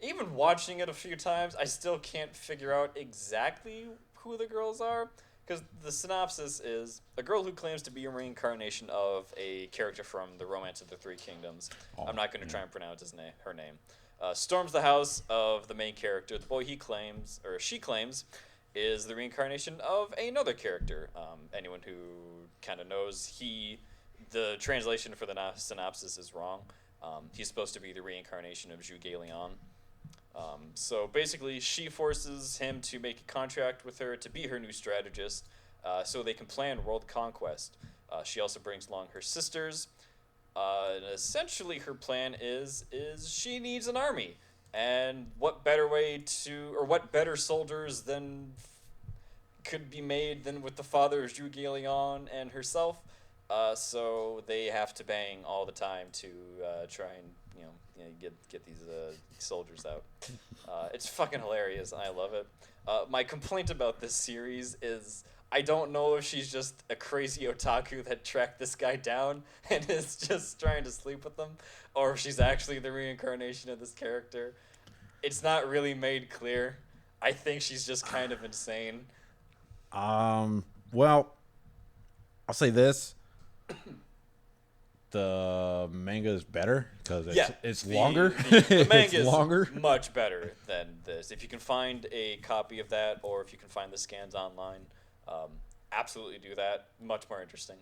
C: even watching it a few times, I still can't figure out exactly who the girls are. Because the synopsis is a girl who claims to be a reincarnation of a character from the Romance of the Three Kingdoms. I'm not going to try and pronounce her name. Storms the house of the main character. The boy she claims, is the reincarnation of another character. Anyone who kind of knows, the translation for the synopsis is wrong. He's supposed to be the reincarnation of Zhuge Liang. So basically, she forces him to make a contract with her to be her new strategist, so they can plan world conquest. She also brings along her sisters. And essentially, her plan is she needs an army, and what better soldiers could be made than with the father of Zhuge Liang and herself. So they have to bang all the time to try and get these soldiers out. It's fucking hilarious. I love it. My complaint about this series is I don't know if she's just a crazy otaku that tracked this guy down and is just trying to sleep with him, or if she's actually the reincarnation of this character. It's not really made clear. I think she's just kind of insane.
B: Well, I'll say this. The manga is better because it's longer.
C: The manga is
B: longer.
C: Much better than this. If you can find a copy of that, or if you can find the scans online, absolutely do that. Much more interesting.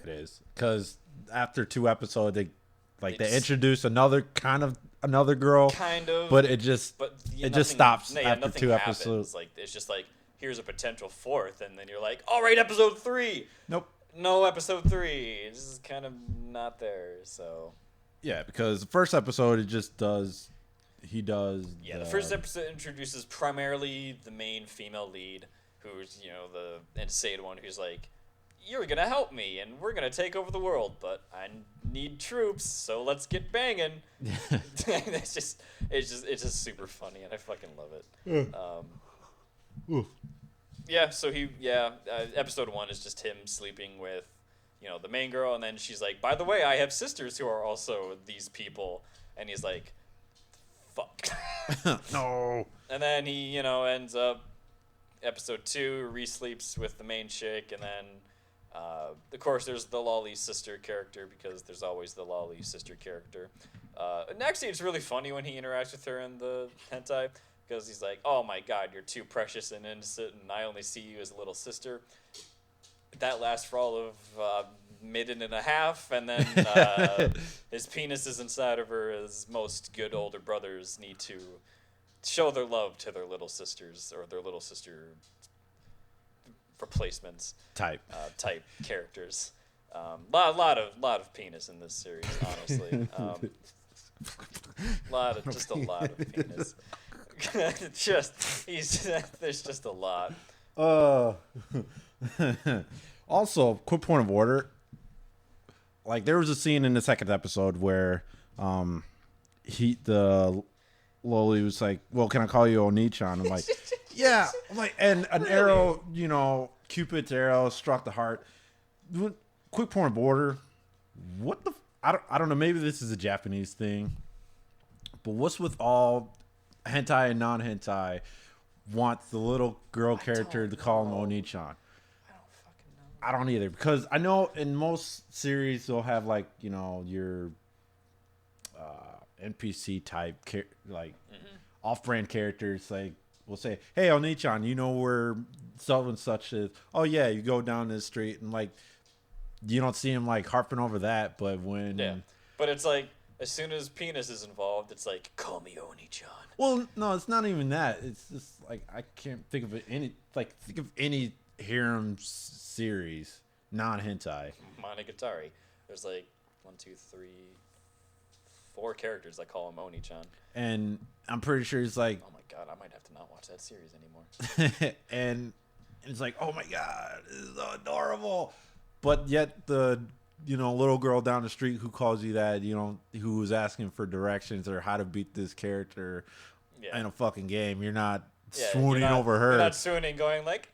B: It is because after 2 episodes, they introduce another girl,
C: kind of,
B: but it just stops after
C: nothing
B: 2
C: happens.
B: episodes.
C: Like it's just like here's a potential fourth, and then you're like, all right, episode 3.
B: Nope.
C: No, episode 3. It's just kind of not there. So.
B: Yeah, because the first episode it just does. He does.
C: Yeah, the first episode introduces primarily the main female lead, who's the insane one, who's like, "You're gonna help me, and we're gonna take over the world, but I need troops, so let's get banging." it's just super funny, and I fucking love it. Yeah, so episode 1 is just him sleeping with, the main girl, and then she's like, "By the way, I have sisters who are also these people," and he's like, "Fuck."
B: No.
C: And then he, ends up episode 2, re-sleeps with the main chick, and then of course there's the lolly sister character, because there's always the lolly sister character. And actually it's really funny when he interacts with her in the hentai, because he's like, "Oh my god, you're too precious and innocent, and I only see you as a little sister." That lasts for all of a minute and a half, and then his penis is inside of her, as most good older brothers need to show their love to their little sisters, or their little sister replacements
B: type
C: characters. Lot of penis in this series, honestly. A lot of penis. There's just a lot.
B: Also, quick point of order. Like, there was a scene in the second episode where the Loli was like, "Well, can I call you Oni-chan?" I'm like, "Yeah." I'm like, and an arrow, Cupid's arrow struck the heart. Quick point of order. What the? I don't know. Maybe this is a Japanese thing, but what's with all hentai and non-hentai want the little girl character to call him Oni-chan? I don't either, because I know in most series they'll have like your NPC type off-brand characters, like we'll say, "Hey, Oni-chan, where so and such is?" "Oh yeah," you go down the street, and like you don't see him like harping over that, but
C: but it's like as soon as penis is involved, it's like, "Call me Oni-chan."
B: Well, no, it's not even that. It's just like I can't think of any harem series, non-hentai.
C: Monogatari. There's like 1, 2, 3, 4 characters that call him Oni-chan.
B: And I'm pretty sure he's like,
C: "Oh my god, I might have to not watch that series anymore."
B: and it's like, "Oh my god, this is adorable." But yet the little girl down the street who calls you that, who was asking for directions or how to beat this character in a fucking game, you're not swooning over her.
C: You're not swooning, going like,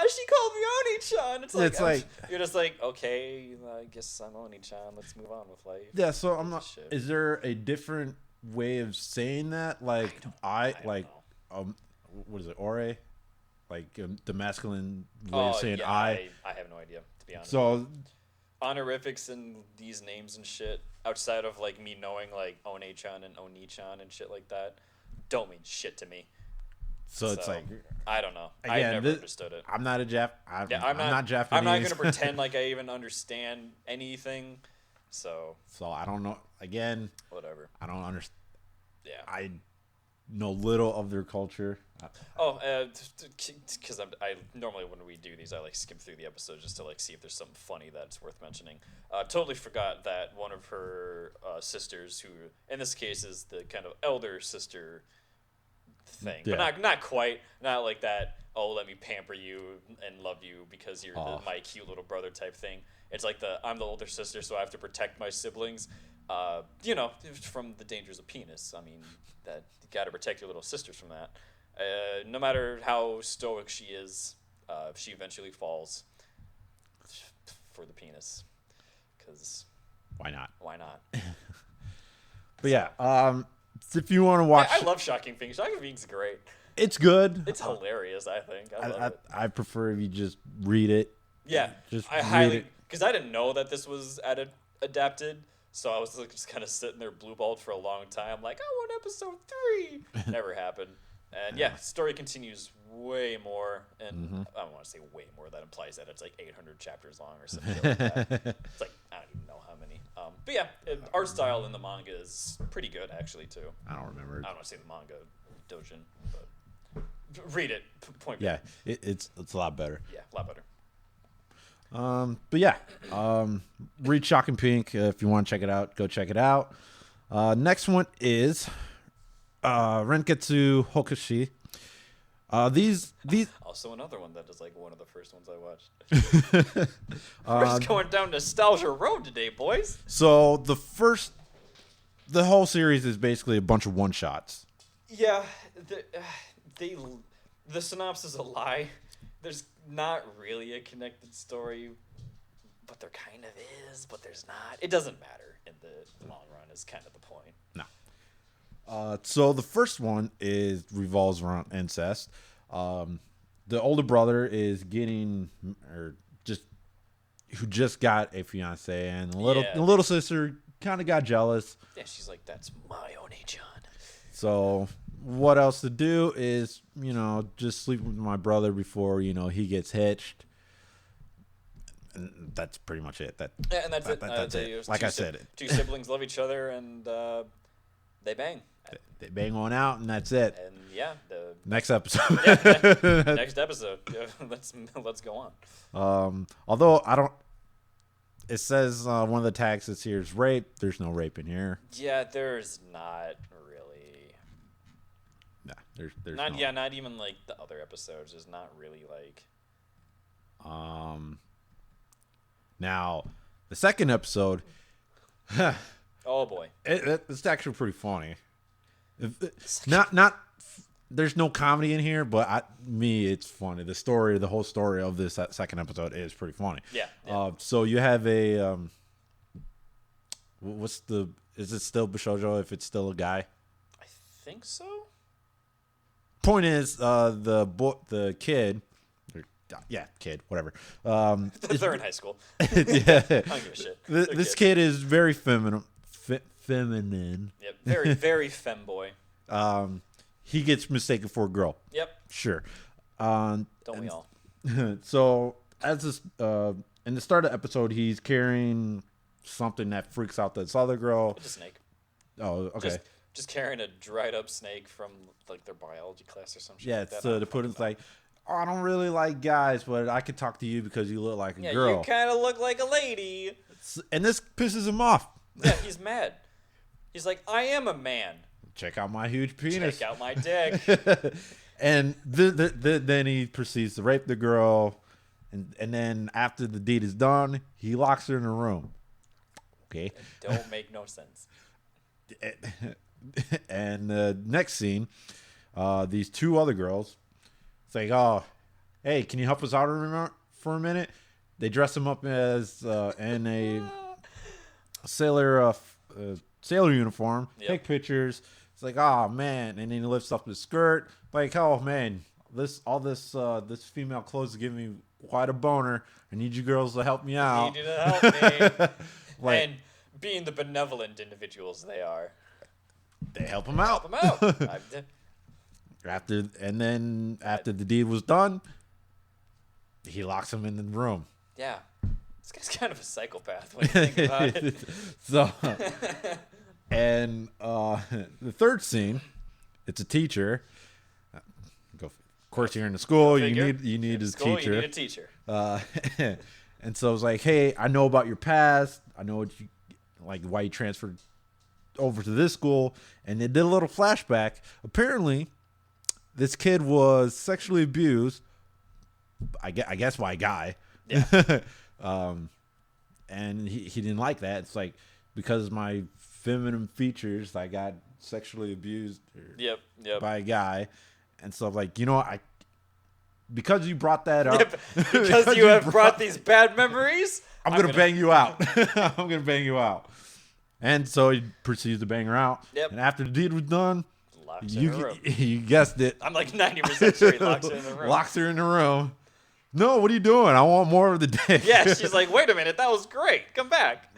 C: she called me Oni-chan. It's like you're just like, "Okay, I guess I'm Oni-chan. Let's move on with life."
B: Yeah, so I'm not. Is there a different way of saying that? Like I don't know. What is it? Ore? Like the masculine way of saying I
C: have no idea, to be honest.
B: So
C: honorifics and these names and shit, outside of like me knowing like One-chan and Oni-chan and shit like that, don't mean shit to me.
B: So it's like,
C: I don't know.
B: Again,
C: I never understood it.
B: I'm not a I'm not Japanese.
C: I'm not going to pretend like I even understand anything. So
B: I don't know. Again,
C: whatever.
B: I don't understand.
C: Yeah.
B: I know little of their culture.
C: Because I normally when we do these, I like skip through the episode just to like see if there's something funny that's worth mentioning. Totally forgot that one of her sisters, who in this case is the kind of elder sister thing, but not quite, not like that. "Oh, let me pamper you and love you because you're my cute little brother" type thing. It's like I'm the older sister, so I have to protect my siblings. From the dangers of penis. I mean, that you got to protect your little sisters from that. No matter how stoic she is, she eventually falls for the penis. Because
B: why not?
C: Why not?
B: But yeah, if you want to watch,
C: I love Shocking Things. Shocking Things is great.
B: It's good.
C: It's hilarious. I think. I love it.
B: I prefer if you just read it.
C: Yeah,
B: I highly,
C: because I didn't know that this was adapted. So I was like, just kind of sitting there blue-balled for a long time, like, "I want episode 3." Never happened. And yeah, story continues way more, and I don't want to say way more. That implies that it's like 800 chapters long or something like that. It's like, I don't even know how many. But yeah, art style in the manga is pretty good actually too.
B: I don't remember.
C: I don't want to say the manga dojin, but Read it. Point.
B: Yeah, it's a lot better.
C: Yeah, a lot better.
B: But yeah, read Shock and Pink. If you want to check it out, go check it out. Next one is Renketsu Houshiki. These
C: Also another one that is like one of the first ones I watched. We're just going down nostalgia road today, boys.
B: So the whole series is basically a bunch of one shots.
C: Yeah, the synopsis is a lie. There's not really a connected story, but there kind of is, but there's not. It doesn't matter in the long run is kind of the point.
B: No. So the first one revolves around incest. The older brother is who just got a fiance, and the little sister kind of got jealous.
C: Yeah, she's like, "That's my Oni-chan."
B: So what else to do is, just sleep with my brother before, he gets hitched. And that's pretty much it.
C: That's it.
B: That's it. Like I said,
C: two siblings love each other and they bang.
B: They bang on out, and that's it.
C: And yeah, the
B: next episode.
C: next episode. Let's go
B: on. Although I don't. It says one of the tags that's here is rape. There's no rape in here.
C: Yeah, there's not really.
B: Nah, there's
C: not.
B: No.
C: Yeah, not even like the other episodes. There's not really like.
B: Now, the second episode.
C: Oh boy,
B: it's actually pretty funny. There's no comedy in here, but it's funny. The whole story of this second episode is pretty funny.
C: Yeah.
B: So you have a is it still Bishojo if it's still a guy?
C: I think so.
B: Point is, the kid. Yeah, kid, whatever.
C: They're in high school.
B: Yeah.
C: I don't give a shit.
B: This kid is very feminine. Feminine.
C: Yep, very, very femboy.
B: He gets mistaken for a girl.
C: Yep.
B: Sure.
C: Don't we all?
B: So, in the start of the episode, he's carrying something that freaks out this other girl.
C: It's a snake.
B: Oh, okay.
C: Just carrying a dried up snake from like their biology class or something.
B: Yeah,
C: like that.
B: so to put it's like, oh, I don't really like guys, but I could talk to you because you look like a girl.
C: You kind of look like a lady.
B: And this pisses him off.
C: Yeah, he's mad. He's like, I am a man.
B: Check out my huge penis.
C: Check out my dick.
B: And then he proceeds to rape the girl. And then after the deed is done, he locks her in a room. Okay.
C: It don't make no sense.
B: And the next scene, these two other girls, it's like, oh, hey, can you help us out for a minute? They dress him up as in a sailor uniform. Yep. Take pictures. It's like, oh man, and then he lifts up his skirt. Like, oh man, this female clothes is giving me quite a boner. I need you girls to help me out.
C: I need you to help me. And being the benevolent individuals they are,
B: they help him out. After the deed was done, he locks him in the room.
C: Yeah. This guy's kind of a psychopath when you think about it.
B: So, and the third scene, it's a teacher. Of course, you're in the school. You need a teacher.
C: You need a teacher.
B: And so I was like, hey, I know about your past. I know what why you transferred over to this school. And they did a little flashback. Apparently, this kid was sexually abused. I guess by a guy.
C: Yeah.
B: And he didn't like that. It's like, because of my feminine features, I got sexually abused by a guy. And so, because you brought that up.
C: Because you have brought these bad memories.
B: I'm going to bang you out. I'm going to bang you out. And so he proceeds to bang her out.
C: Yep.
B: And after the deed was done, you guessed it.
C: I'm like 90% sure he locks her in the room.
B: Locks her in the room. No, what are you doing? I want more of the dick.
C: Yeah, she's like, wait a minute, that was great. Come back.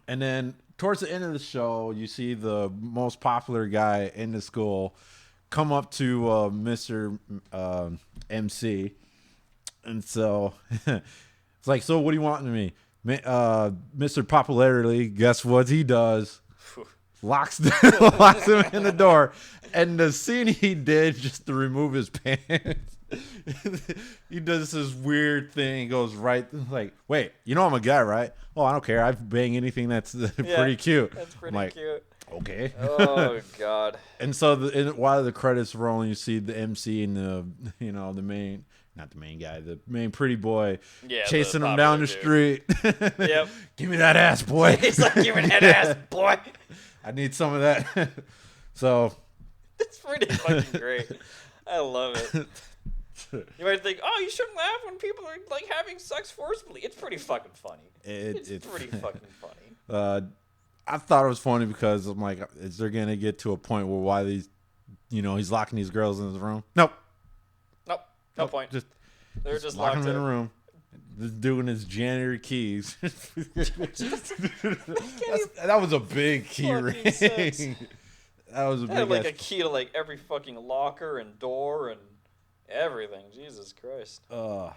B: And then towards the end of the show, you see the most popular guy in the school come up to Mr. MC. And so it's like, so what do you want from me? Mr. Popularity, guess what he does? locks him in the door, and the scene he did just to remove his pants. He does this weird thing, goes right like, wait, you know I'm a guy, right? Oh, I don't care. I've bang anything that's pretty cute.
C: That's pretty cute.
B: Okay.
C: Oh God.
B: And so while the credits rolling, you see the MC and the main, not the main guy, the main pretty boy, chasing him down the street.
C: Yep.
B: Give me that ass, boy.
C: He's like, give me that ass, boy.
B: I need some of that. So
C: it's pretty fucking great. I love it. You might think, oh, you shouldn't laugh when people are like having sex forcibly. It's pretty fucking funny. It's pretty fucking funny.
B: I thought it was funny because I'm like, is there gonna get to a point where he's locking these girls in his room? Nope.
C: No point. They're just
B: locking
C: locked
B: them in a room. Just doing his janitor keys. That was a big key ring. That was a big.
C: Had like a key to like every fucking locker and door and everything. Jesus Christ.
B: All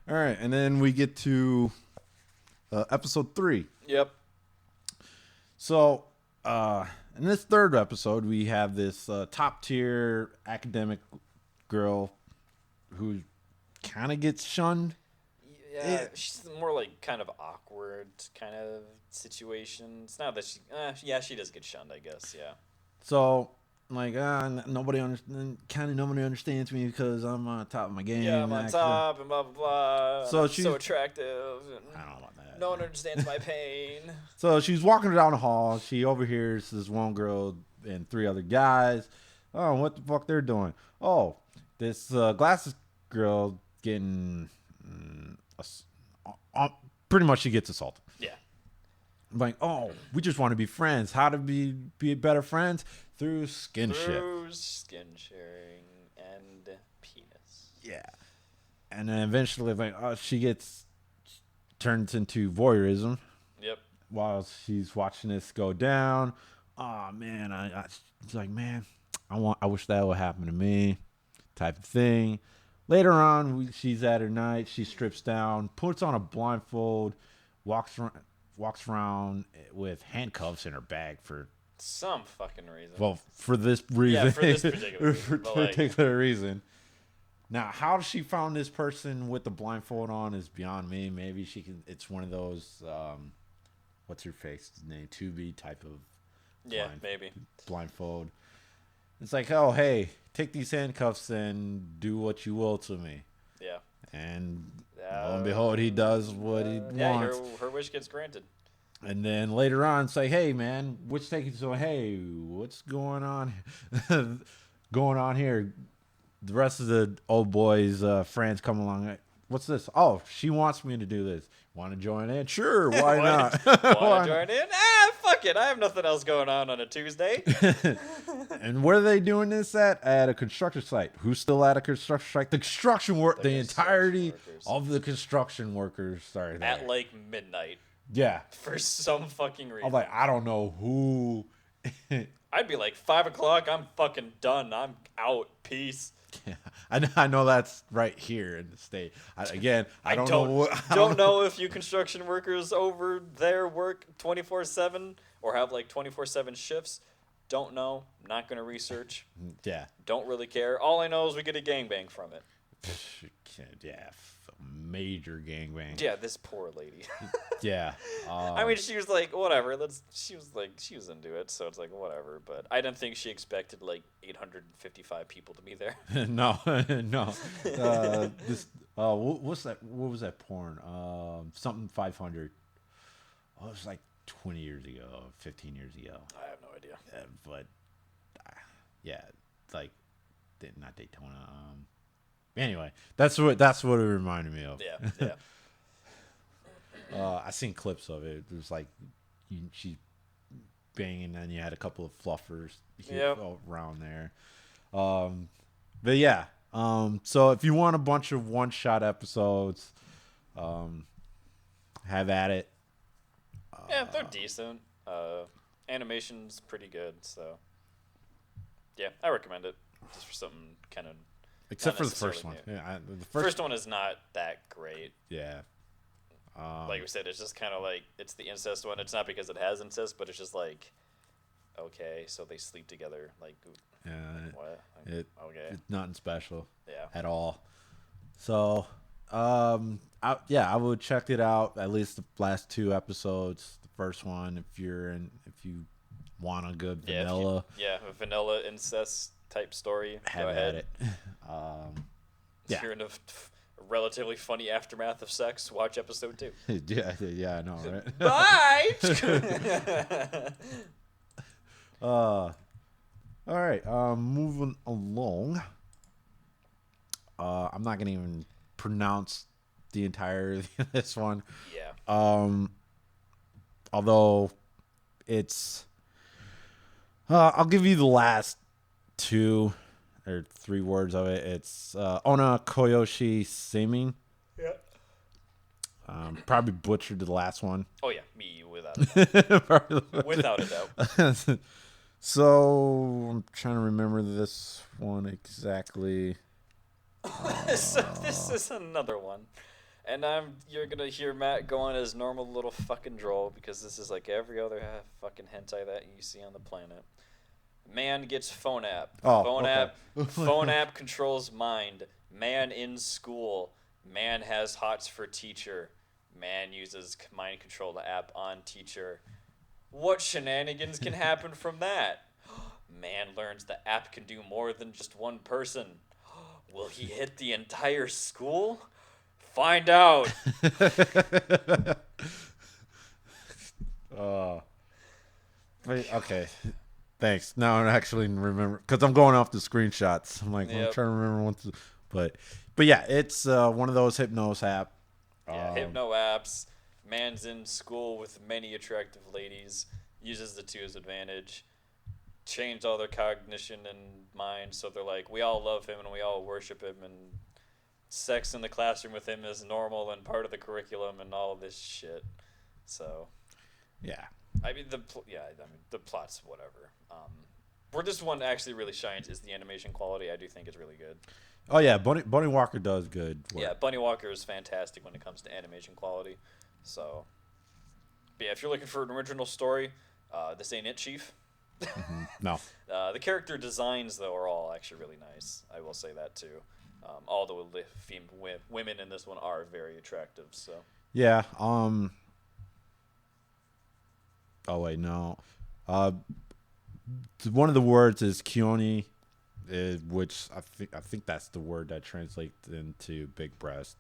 B: right, and then we get to episode 3.
C: Yep.
B: So, in this third episode, we have this top tier academic girl who kind of gets shunned.
C: Yeah, she's more like kind of awkward kind of situation. It's not that she does get shunned, I guess. Yeah.
B: So, like, nobody understands me because I'm on top of my game.
C: Yeah, I'm on top and blah blah blah.
B: So
C: she's so attractive. And
B: I don't know about that.
C: No one understands my pain.
B: So she's walking down the hall. She overhears this one girl and 3 other guys. Oh, what the fuck they're doing? Oh, this glasses girl getting pretty much she gets assaulted.
C: Yeah.
B: Like, oh, we just want to be friends. How to be better friends? Through skin
C: sharing and penis.
B: Yeah. And then eventually, she gets turned into voyeurism.
C: Yep.
B: While she's watching this go down. Oh man, it's like, man, I wish that would happen to me, type of thing. Later on, she's at her night. She strips down, puts on a blindfold, walks around with handcuffs in her bag for
C: some fucking reason.
B: Well, for this reason.
C: Yeah, for this particular reason.
B: particular reason. Now, how she found this person with the blindfold on is beyond me. Maybe she can. It's one of those. What's her face name? 2B type of.
C: Maybe
B: blindfold. It's like, oh, hey, take these handcuffs and do what you will to me.
C: Yeah.
B: And lo and behold, he does what he wants.
C: Yeah, her wish gets granted.
B: And then later on, say, hey, man, which take you to? Hey, what's going on? Going on here? The rest of the old boys' friends come along. What's this? Oh, she wants me to do this. Want to join in? Sure, why not?
C: Want to join in? Fuck it. I have nothing else going on a Tuesday.
B: And where are they doing this at? At a construction site. Who's still at a construction site? The construction work. The entirety of the construction workers are there.
C: At like midnight.
B: Yeah.
C: For some fucking reason.
B: I'm like, I don't know who.
C: I'd be like, 5 o'clock. I'm fucking done. I'm out. Peace.
B: Yeah, I know that's right here in the state. I don't
C: know if you construction workers over there work 24/7 or have like 24/7 shifts. Don't know. Not gonna research.
B: Yeah.
C: Don't really care. All I know is we get a gangbang from it.
B: Yeah. Major gangbang.
C: Yeah, this poor lady.
B: Yeah.
C: I mean, she was like, whatever. She was into it, so it's like, whatever. But I didn't think she expected like 855 people to be there.
B: No. What's that? What was that porn? Something 500. Oh, it was like 20 years ago, 15 years ago.
C: I have no idea.
B: But yeah, like not Daytona. Anyway, that's what it reminded me of.
C: Yeah.
B: I seen clips of it. It was like she banging, and you had a couple of fluffers around there. But yeah. So if you want a bunch of one-shot episodes, have at it.
C: Yeah, they're decent. Animation's pretty good, so yeah, I recommend it just for something kind of.
B: Except for the first one. Yeah,
C: the first one is not that great.
B: Yeah.
C: Like we said, it's just kind of like, it's the incest one. It's not because it has incest, but it's just like, okay, so they sleep together. Like,
B: Yeah,
C: what? Like, okay.
B: It's nothing special.
C: Yeah.
B: At all. So, I would check it out. At least the last 2 episodes. The first one, if you want a good vanilla,
C: a vanilla incest type story.
B: have
C: go
B: at
C: ahead.
B: it.
C: If you're in a relatively funny aftermath of sex, watch episode 2.
B: yeah, I know, right?
C: Bye.
B: All right. Moving along. I'm not gonna even pronounce the entirety of this one.
C: Yeah.
B: Although it's, I'll give you the last 2 or 3 words of it. It's Onna, Kyoushi, Saimin.
C: Yeah.
B: Probably butchered the last one.
C: Oh yeah, me without a doubt. Without a doubt.
B: So I'm trying to remember this one exactly.
C: So this is another one, and you're gonna hear Matt go on his normal little fucking droll because this is like every other fucking hentai that you see on the planet. Man gets phone app. Phone app controls mind. Man in school. Man has hots for teacher. Man uses mind control app on teacher. What shenanigans can happen from that? Man learns the app can do more than just one person. Will he hit the entire school? Find out.
B: Okay. Thanks. Now I actually remember because I'm going off the screenshots. I'm like, I'm trying to remember what to, but yeah, it's one of those hypnos app.
C: Yeah, hypno apps. Man's in school with many attractive ladies. Uses the 2 as advantage. Changed all their cognition and mind, so they're like, we all love him and we all worship him, and sex in the classroom with him is normal and part of the curriculum and all of this shit. So,
B: yeah.
C: I mean the plot's whatever. Where this one actually really shines is the animation quality. I do think it's really good.
B: Oh yeah, Bunny Walker does good work.
C: Yeah, Bunny Walker is fantastic when it comes to animation quality. So, but yeah, if you're looking for an original story, this ain't it, Chief.
B: No.
C: The character designs though are all actually really nice. I will say that too. All the women in this one are very attractive. So.
B: Yeah. Oh wait, no. One of the words is Kyonyuu, which I think that's the word that translates into big breast.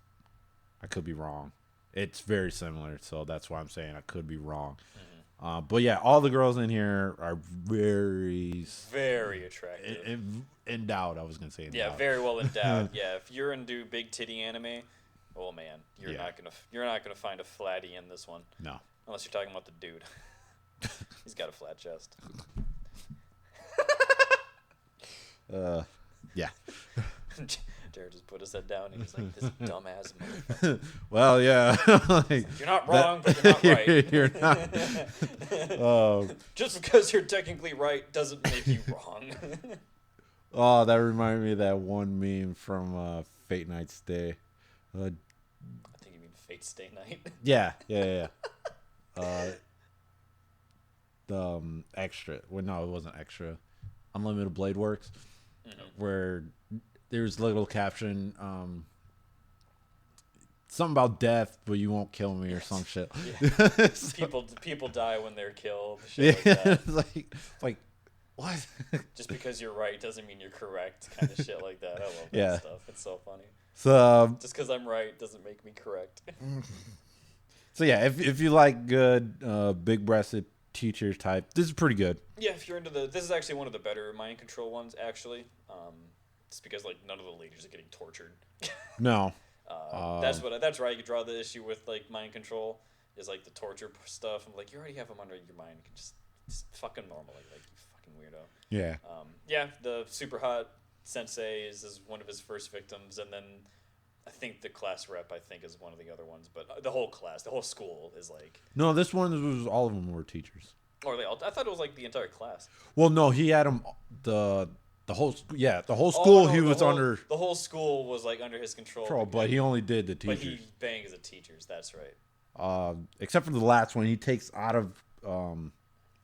B: I could be wrong. It's very similar, so that's why I'm saying I could be wrong. Mm-hmm. But yeah, all the girls in here are very
C: attractive.
B: Endowed, I was gonna say.
C: Yeah, very well endowed. Yeah, if you're into big titty anime, oh man, you're not gonna find a flatty in this one.
B: No,
C: unless you're talking about the dude. He's got a flat chest.
B: Yeah.
C: Jared just put his head down and he's like, this dumbass motherfucker.
B: Well, yeah.
C: Like, you're not wrong, but you're not right.
B: You're not.
C: Just because you're technically right doesn't make you wrong.
B: Oh, that reminded me of that one meme from Fate Night Stay.
C: I think you mean Fate Stay Night.
B: Yeah. The extra. Well, no, it wasn't extra. Unlimited Blade Works, where there's a little caption, something about death, but you won't kill me or some shit.
C: Yeah. People die when they're killed. Shit like that.
B: like what?
C: Just because you're right doesn't mean you're correct. Kind of shit like that. I love that stuff. It's so funny.
B: So
C: just because I'm right doesn't make me correct.
B: So yeah, if you like good big-breasted teacher type, this is pretty good.
C: Yeah, if you're into this is actually one of the better mind control ones. Actually, it's because like none of the ladies are getting tortured.
B: No.
C: That's where I could draw the issue with like mind control is like the torture stuff. I'm like, you already have them under your mind. You can just fucking normal, like you fucking weirdo.
B: Yeah.
C: Yeah, the super hot sensei is one of his first victims, and then I think the class rep is one of the other ones, but the whole school is like. No,
B: this one was all of them were teachers.
C: Or they all? I thought it was like the entire class.
B: Well, no, he had them the whole school. He was under.
C: The whole school was like under his control.
B: But he only did the teachers.
C: But he bangs the teachers. That's right.
B: Except for the last one, he takes out of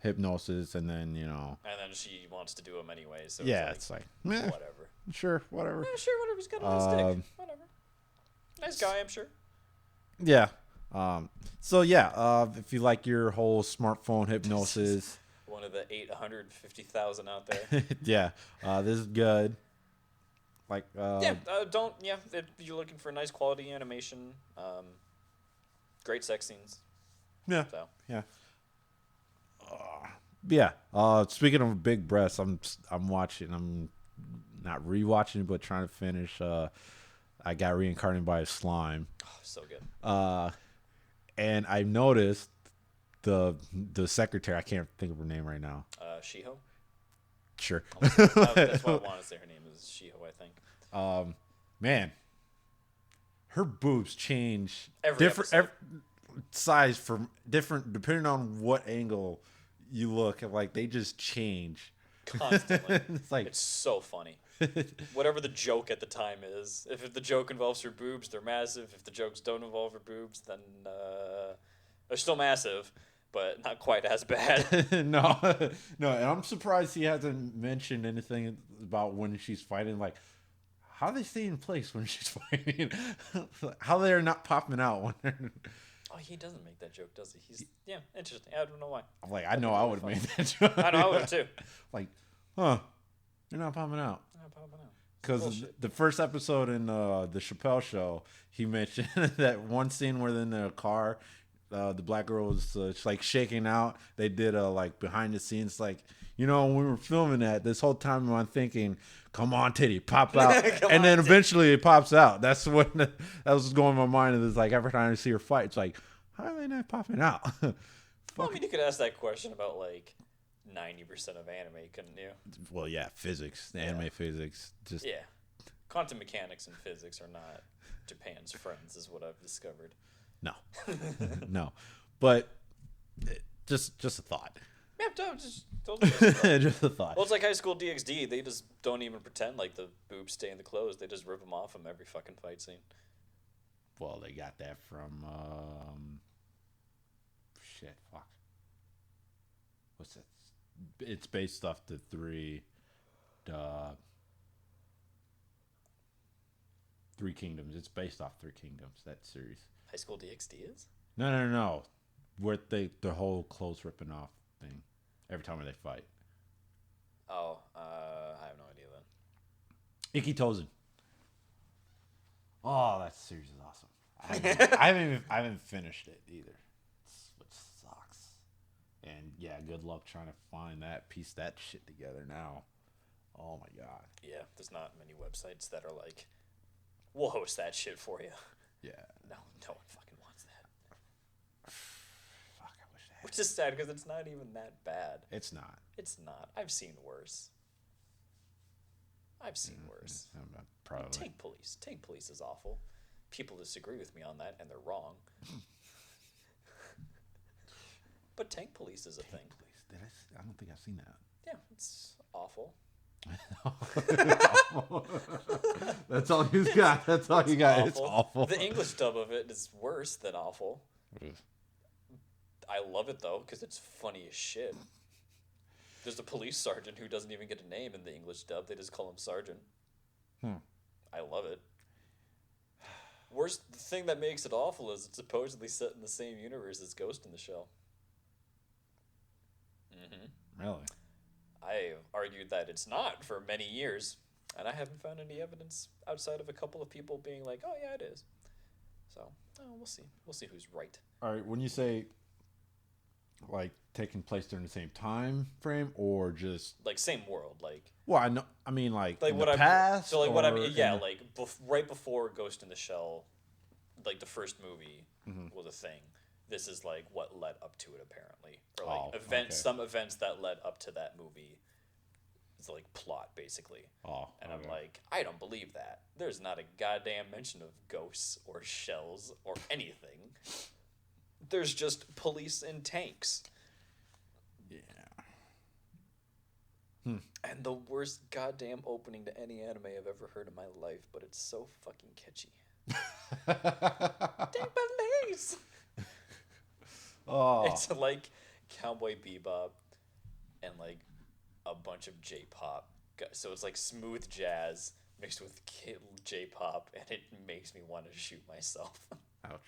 B: hypnosis, and then
C: And then she wants to do them anyway. So
B: it's like meh,
C: whatever.
B: Sure, whatever.
C: Yeah, sure, whatever. He's got a little stick. Whatever. Nice guy, I'm sure.
B: Yeah. So yeah, if you like your whole smartphone hypnosis,
C: one of the 850,000 out there.
B: yeah, this is good. Like
C: if you're looking for nice quality animation, great sex scenes.
B: Yeah.
C: So.
B: Yeah. Speaking of big breasts, I'm watching. I'm not rewatching, but trying to finish. I got reincarnated by a slime.
C: Oh, so good.
B: And I noticed the secretary. I can't think of her name right now.
C: Shiho.
B: Sure.
C: That's what I want to say. Her name is Shiho, I think.
B: Man, her boobs change
C: every
B: size from different depending on what angle you look at. Like they just change
C: constantly.
B: It's
C: it's so funny. Whatever the joke at the time is. If the joke involves her boobs, they're massive. If the jokes don't involve her boobs, then they're still massive, but not quite as bad.
B: No. And I'm surprised he hasn't mentioned anything about when she's fighting. Like, how they stay in place when she's fighting? How they're not popping out when they're...
C: Oh, he doesn't make that joke, does he? He's interesting. I don't know why.
B: I'm like, I know I would have made that joke.
C: I know I would have too.
B: Like, they're not popping out. Because the first episode in the Chappelle Show, he mentioned that one scene where they're in the car, the black girl was like shaking out. They did like behind the scenes, like, when we were filming that, this whole time I'm thinking, come on, titty, pop out. And then eventually it pops out. That's what that was going in my mind. It's like every time I see her fight, it's like, how are they not popping out?
C: Well, I mean, you could ask that question about like 90% of anime, couldn't you?
B: Well, yeah, physics, anime physics.
C: Quantum mechanics and physics are not Japan's friends, is what I've discovered.
B: No. No. But just a thought.
C: Yeah, totally
B: just a thought.
C: Well, it's like High School DxD. They just don't even pretend like the boobs stay in the clothes. They just rip them off from every fucking fight scene.
B: Well, they got that from what's that? It's based off the Three Kingdoms. It's based off Three Kingdoms, that series.
C: High School DxD is?
B: No. Where the whole clothes ripping off thing every time they fight.
C: Oh, I have no idea then.
B: Ikitozen. Oh, that series is awesome. I haven't finished it either, which sucks. And yeah, good luck trying to piece that shit together now. Oh my god.
C: Yeah, there's not many websites that are like, we'll host that shit for you.
B: Yeah.
C: No one fucking wants that.
B: Fuck, I wish I had.
C: Which is sad because it's not even that bad.
B: It's not.
C: It's not. I've seen worse.
B: Probably.
C: Tank Police. Tank Police is awful. People disagree with me on that, and they're wrong. But Tank Police is a thing.
B: Police. I don't think I've seen that.
C: Yeah, it's awful.
B: That's all you got. That's all you got. It's awful.
C: The English dub of it is worse than awful. I love it though because it's funny as shit. There's a police sergeant who doesn't even get a name in the English dub. They just call him Sergeant. I love it. The thing that makes it awful is it's supposedly set in the same universe as Ghost in the Shell.
B: Really?
C: I argued that it's not for many years, and I haven't found any evidence outside of a couple of people being like, "Oh yeah, it is." So, we'll see. We'll see who's right.
B: All right. When you say like taking place during the same time frame, or just
C: like same world, like.
B: Well, I know. I mean, like in
C: what
B: the past.
C: So, like what I mean, yeah, like right before Ghost in the Shell, like the first movie was a thing. This is like what led up to it, apparently, or like some events that led up to that movie. It's like plot, basically. And I'm like, I don't believe that. There's not a goddamn mention of ghosts or shells or anything. There's just police and tanks.
B: Yeah.
C: And the worst goddamn opening to any anime I've ever heard in my life, but it's so fucking catchy. Tank police!
B: Oh.
C: It's like Cowboy Bebop and like a bunch of J-pop. So it's like smooth jazz mixed with J-pop, and it makes me want to shoot myself.
B: Ouch.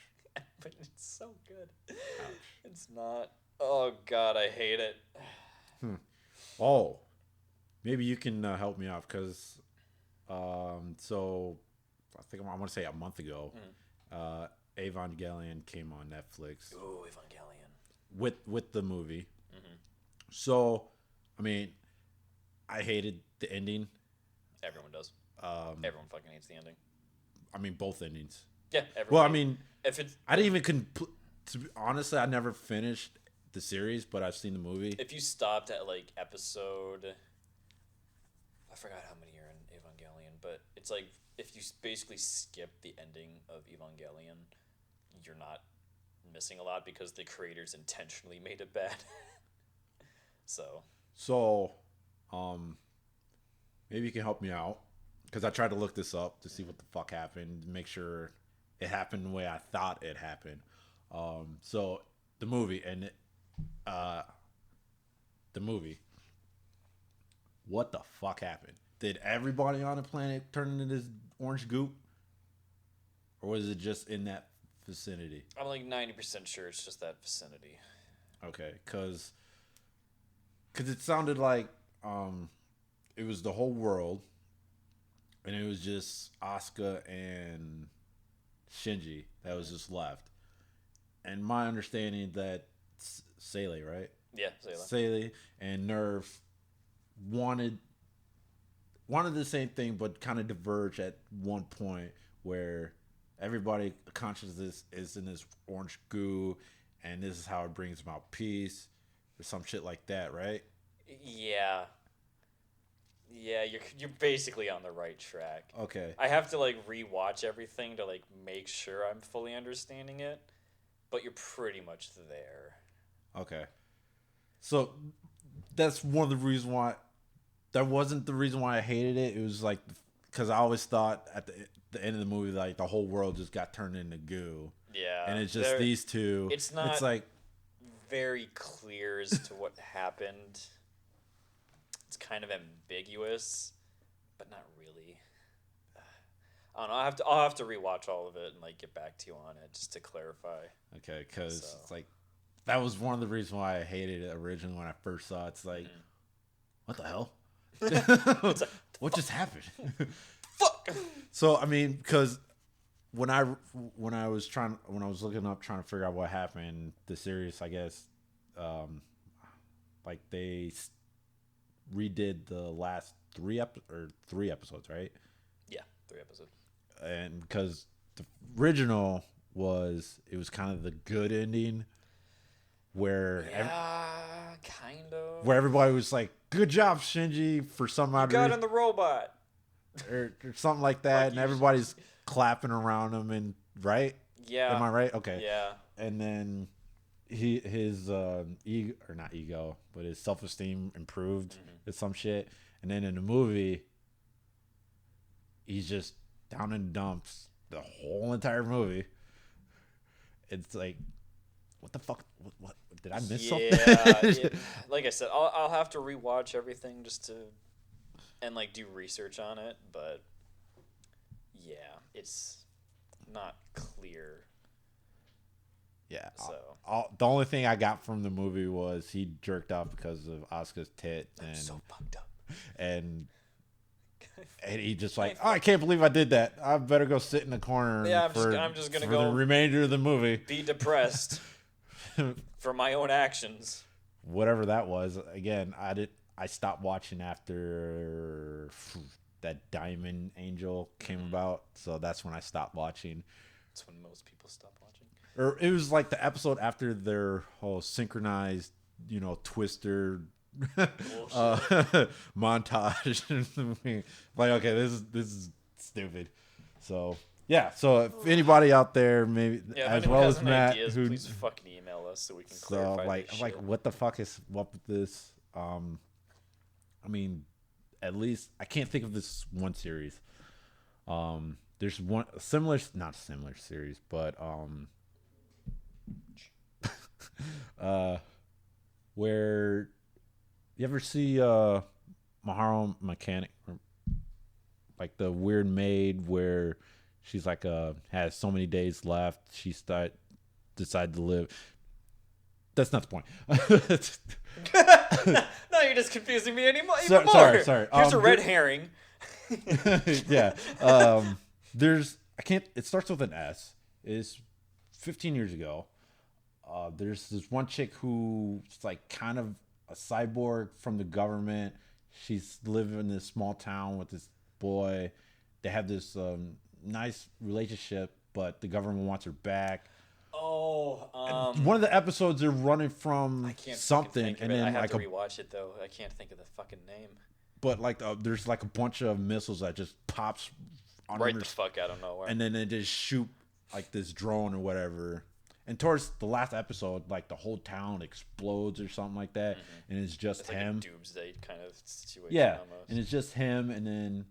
C: But it's so good.
B: Ouch.
C: It's not. Oh God, I hate it.
B: Oh, maybe you can help me out because, so I think I want to say a month ago, Evangelion came on Netflix.
C: Ooh, Evangelion.
B: With the movie. Mm-hmm. So, I mean, I hated the ending.
C: Everyone does. Everyone fucking hates the ending.
B: I mean, both endings.
C: Yeah, everyone.
B: Well, I mean, I didn't even honestly, I never finished the series, but I've seen the movie.
C: If you stopped at like episode, I forgot how many are in Evangelion, but it's like if you basically skip the ending of Evangelion, you're not missing a lot because the creators intentionally made it bad. So,
B: maybe you can help me out because I tried to look this up to see what the fuck happened, make sure it happened the way I thought it happened. So the movie and what the fuck happened? Did everybody on the planet turn into this orange goop, or was it just in that vicinity?
C: I'm like 90% sure it's just that vicinity.
B: Okay, because it sounded like it was the whole world, and it was just Asuka and Shinji that was just left. And my understanding that Seele, right?
C: Yeah,
B: Seele and Nerve wanted the same thing, but kind of diverged at one point where everybody consciousness is in this orange goo, and this is how it brings about peace, or some shit like that, right?
C: Yeah. Yeah, you're basically on the right track.
B: Okay.
C: I have to like rewatch everything to like make sure I'm fully understanding it, but you're pretty much there.
B: Okay. So that's one of the reasons why that wasn't the reason why I hated it. It was like because I always thought at the end of the movie like the whole world just got turned into goo.
C: Yeah.
B: And it's just these two.
C: It's not
B: it's like
C: very clear as to what happened. It's kind of ambiguous, but not really. I don't know. I'll have to rewatch all of it and like get back to you on it just to clarify.
B: Okay, because it's like that was one of the reasons why I hated it originally when I first saw it. It's like, what the hell?
C: Like,
B: what just happened?
C: Fuck.
B: So I mean, because when I was looking up trying to figure out what happened, the series, I guess, like they redid the last three episodes, right?
C: Yeah, 3 episodes.
B: And because the original was kind of the good ending where
C: kind of
B: where everybody was like, "Good job, Shinji," for some odd reason.
C: got in the robot
B: or something like that, and everybody's clapping around him, and right?
C: Yeah.
B: Am I right? Okay.
C: Yeah.
B: And then his ego, or not ego, but his self-esteem improved with some shit, and then in the movie, he's just down in dumps the whole entire movie. It's like, what the fuck? What did I miss something?
C: Yeah. Like I said, I'll have to rewatch everything just to and like do research on it, but yeah, it's not clear.
B: Yeah.
C: So
B: The only thing I got from the movie was he jerked off because of Asuka's tit, and
C: I'm so fucked up.
B: And he just like, I can't believe I did that. I better go sit in the corner.
C: Yeah, I'm just gonna go
B: the remainder of the movie.
C: Be depressed for my own actions.
B: Whatever that was. Again, I stopped watching after that Diamond Angel came about, so that's when I stopped watching.
C: That's when most people stop watching.
B: Or it was like the episode after their whole synchronized, Twister montage. Like, okay, this is stupid. So yeah. So if anybody out there, maybe as well as Matt,
C: ideas, please fucking email us so we can clarify.
B: Like, what the fuck is up with this? I mean, at least I can't think of this one series. There's one not similar series, but where You ever see Maharo Mechanic? Like the weird maid where she's like has so many days left. She decide to live. That's not the point.
C: No, you're just confusing me even more.
B: Sorry.
C: Here's a red herring.
B: Yeah. It starts with an S. It's 15 years ago. There's this one chick who's like kind of a cyborg from the government. She's living in this small town with this boy. They have this nice relationship, but the government wants her back. One of the episodes they're running from something, and then
C: I have to rewatch it though. I can't think of the fucking name.
B: But like there's like a bunch of missiles that just pops
C: right the fuck out of nowhere,
B: and then they just shoot like this drone or whatever. And towards the last episode, like the whole town explodes or something like that, and it's just him.
C: Like a doomsday kind of situation.
B: Yeah,
C: almost.
B: And it's just him, and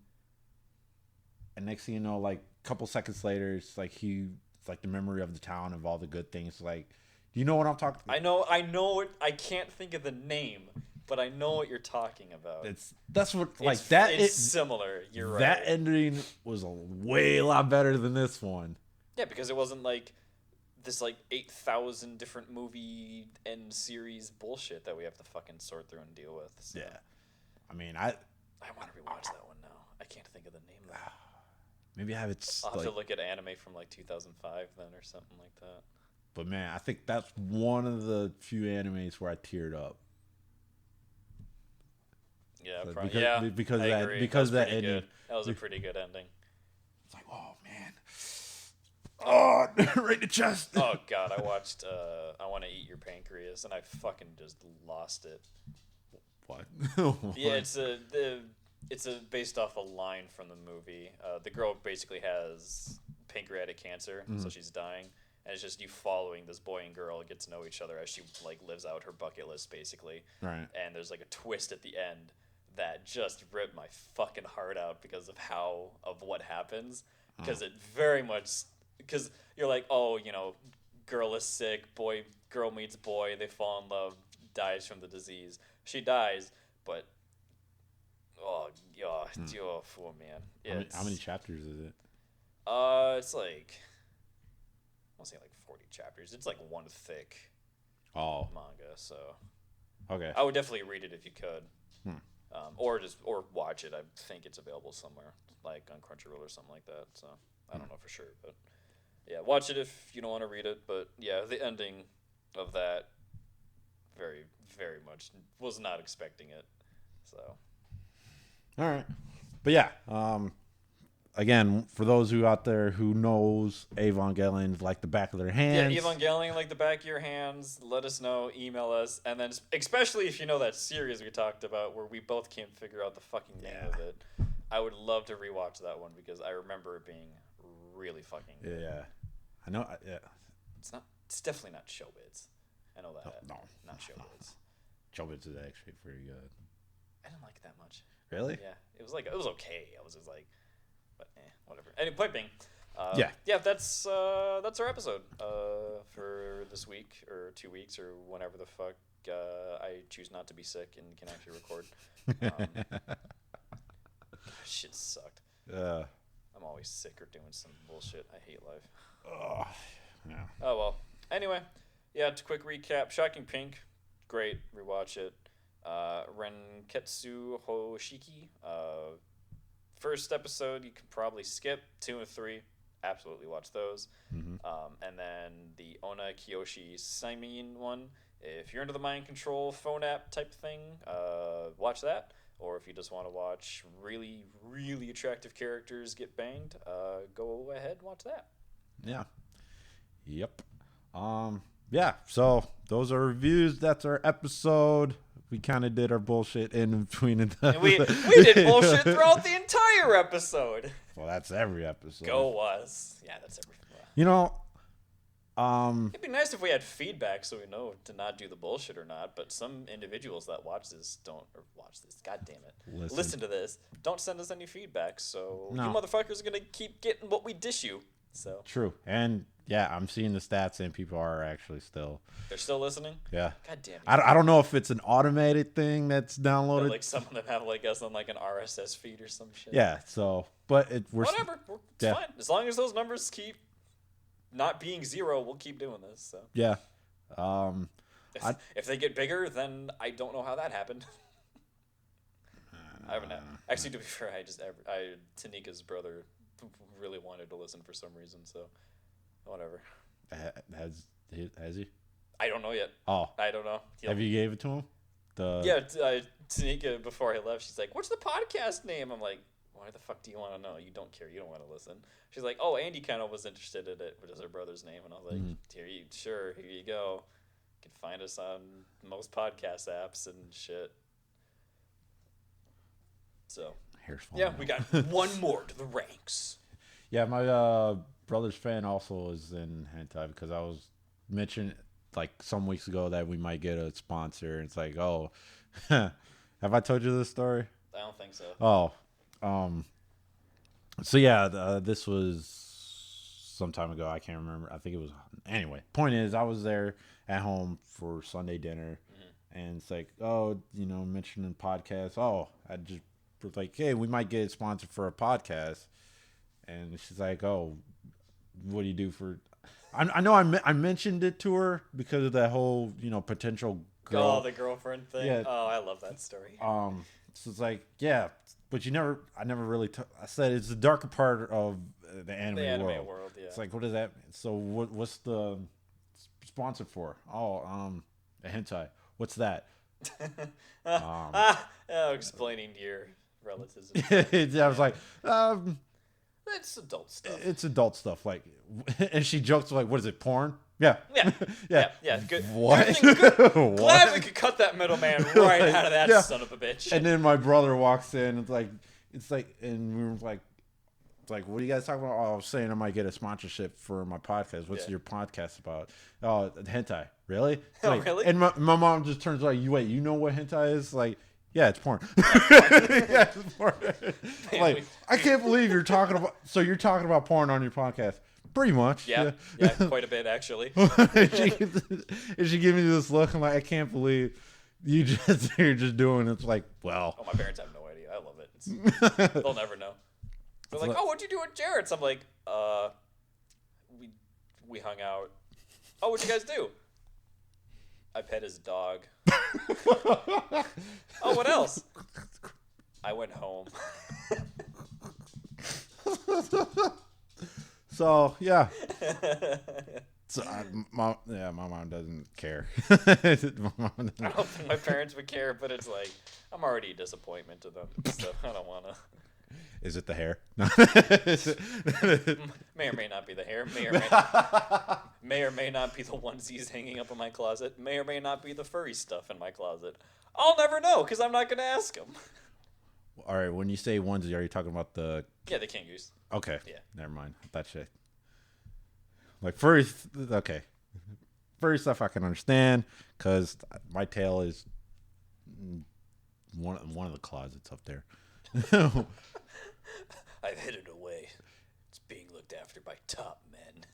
B: next thing you know, like a couple seconds later, it's like it's like the memory of the town of all the good things. Like, do you know what I'm talking about?
C: I know it. I can't think of the name, but I know what you're talking about.
B: That's what
C: It's similar. You're right.
B: That ending was a lot better than this one.
C: Yeah, because it wasn't like this like 8,000 different movie end series bullshit that we have to fucking sort through and deal with. So.
B: Yeah, I mean, I
C: want to rewatch that one now. I can't think of the name of it.
B: Maybe I have it.
C: I'll have to look at anime from like 2005 then or something like that.
B: But man, I think that's one of the few animes where I teared up.
C: Yeah,
B: so
C: probably.
B: Because that ending.
C: That was a pretty good ending.
B: It's like, oh man, oh, right in the chest.
C: Oh god, I watched I Want to Eat Your Pancreas, and I fucking just lost it.
B: What?
C: Yeah, it's based off a line from the movie. The girl basically has pancreatic cancer, so she's dying. And it's just you following this boy and girl get to know each other as she like lives out her bucket list basically.
B: Right.
C: And there's like a twist at the end that just ripped my fucking heart out because of what happens. Because it very much because you're like, oh, you know, girl is sick, girl meets boy, they fall in love, dies from the disease. She dies, but oh man.
B: How many chapters is it?
C: It's like I want to say like 40 chapters. It's like one thick manga, so
B: okay.
C: I would definitely read it if you could, or watch it. I think it's available somewhere, like on Crunchyroll or something like that. So I don't know for sure, but yeah, watch it if you don't want to read it. But yeah, the ending of that very, very much was not expecting it. So
B: all right, but yeah, again, for those who out there who knows Evangelion like the back of their hands.
C: Yeah, Evangelion like the back of your hands. Let us know. Email us. And then, especially if you know that series we talked about where we both can't figure out the fucking name of it. I would love to rewatch that one because I remember it being really fucking good.
B: Yeah. I know. Yeah.
C: It's definitely not Showbiz. I know that.
B: No.
C: Not Showbiz.
B: Showbiz is actually pretty good.
C: I didn't like it that much.
B: Really?
C: Yeah. It was okay. I was just like... But whatever. Anyway, point being, that's our episode for this week or 2 weeks or whenever the fuck I choose not to be sick and can actually record. Shit sucked. I'm always sick or doing some bullshit. I hate life.
B: Yeah.
C: Oh well. Anyway, yeah. To quick recap: Shocking Pink, great. Rewatch it. Renketsu Houshiki. First episode you can probably skip. 2 and 3, absolutely watch those. And then the Onna Kyoushi Saimin one. If you're into the mind control phone app type thing, watch that. Or if you just want to watch really, really attractive characters get banged, go ahead and watch that.
B: Yeah. Yep. Yeah. So those are reviews. That's our episode. We kind of did our bullshit in between.
C: We did bullshit throughout the entire episode.
B: Well, that's every episode.
C: Go us. Yeah, that's every.
B: You know,
C: it'd be nice if we had feedback so we know to not do the bullshit or not. But some individuals that watch this. God damn it. Listen to this. Don't send us any feedback. So you motherfuckers are gonna keep getting what we dish you. So
B: true. And Yeah, I'm seeing the stats and people are actually still.
C: They're still listening?
B: Yeah.
C: God damn it.
B: I don't know if it's an automated thing that's downloaded.
C: But, like some of them have like us on like an RSS feed or some shit.
B: Yeah, so but we're
C: whatever. It's fine. As long as those numbers keep not being 0, we'll keep doing this. So
B: yeah.
C: If they get bigger, then I don't know how that happened. I haven't. Actually, to be fair, Tanika's brother really wanted to listen for some reason, so whatever.
B: Has he?
C: I don't know yet.
B: Oh,
C: I don't know.
B: Have you gave it to him?
C: Yeah, Tanika, before I left, she's like, "What's the podcast name?" I'm like, "Why the fuck do you want to know? You don't care. You don't want to listen." She's like, "Oh, Andy kind of was interested in it, which is her brother's name." And I was like, here you go. You can find us on most podcast apps and shit. So, yeah, we got one more to the ranks.
B: Yeah, my brother's fan also is in Hentai because I was mentioning like some weeks ago that we might get a sponsor. And it's like, oh, have I told you this story?
C: I don't think so.
B: Oh, so yeah, this was some time ago. I can't remember. I think it was. Anyway, point is, I was there at home for Sunday dinner, and it's like, oh, mentioning podcasts. Oh, I just was like, hey, we might get sponsored for a podcast. And she's like, oh, what do you do for... I know I mentioned it to her because of that whole, potential girl.
C: Oh, the girlfriend thing?
B: Yeah.
C: Oh, I love that story.
B: So it's like, yeah, but I never really... I said it's the darker part of the anime world.
C: Yeah.
B: It's like, what does that mean? So what's the sponsor for? Oh, a hentai. What's that?
C: Explaining to your relatives.
B: I was like,
C: it's adult stuff.
B: It's adult stuff. Like, and she jokes like, "What is it? Porn?" Yeah.
C: Yeah. Good.
B: What?
C: Good. Glad we could cut that middleman right out of that son of a bitch.
B: And then my brother walks in. It's like, and we were like, what are you guys talking about? Oh, I was saying I might get a sponsorship for my podcast. What's your podcast about? Oh, hentai. Really?
C: Really?
B: And my mom just turns like, you know what hentai is? Like, yeah, it's porn. Yeah, it's porn.
C: Man,
B: like, I can't believe you're talking about porn on your podcast. Pretty much.
C: Yeah, quite a bit actually.
B: and she gave me this look. I'm like, I can't believe you're just doing it. It's like, well.
C: Oh, my parents have no idea. I love it. They'll never know. They're like, oh, what'd you do at Jarrett's? I'm like, we hung out. Oh, what'd you guys do? I pet his dog. Oh, what else? I went home.
B: So yeah. So my mom doesn't care. My mom doesn't.
C: I don't think my parents would care, but it's like I'm already a disappointment to them, so I don't want to.
B: Is it the hair?
C: May or may not be the hair. May or may not be the onesies hanging up in my closet. May or may not be the furry stuff in my closet. I'll never know because I'm not going to ask them.
B: All right, when you say onesie, are you talking about the...
C: Yeah, the Kyonyuu.
B: Okay.
C: Yeah.
B: Never mind. That shit. Like furry... Okay. Furry stuff I can understand because my tail is one of the closets up there.
C: I've hid it away. It's being looked after by top men.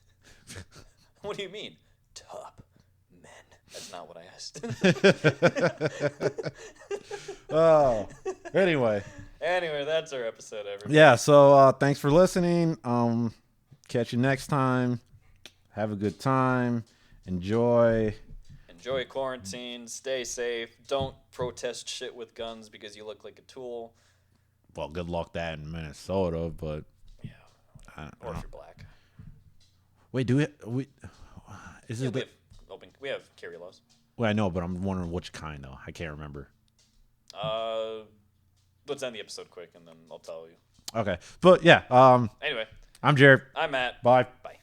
C: What do you mean, top men? That's not what I asked.
B: Oh, anyway,
C: that's our episode, everybody.
B: Yeah, so thanks for listening. Catch you next time. Have a good time. Enjoy
C: Quarantine. Stay safe. Don't protest shit with guns because you look like a tool.
B: Well, good luck that in Minnesota, but
C: yeah, or if you're black.
B: Wait, is it?
C: We have carry laws.
B: Well, I know, but I'm wondering which kind though. I can't remember.
C: Let's end the episode quick, and then I'll tell you.
B: Okay, but yeah.
C: Anyway,
B: I'm Jared.
C: I'm Matt.
B: Bye.
C: Bye.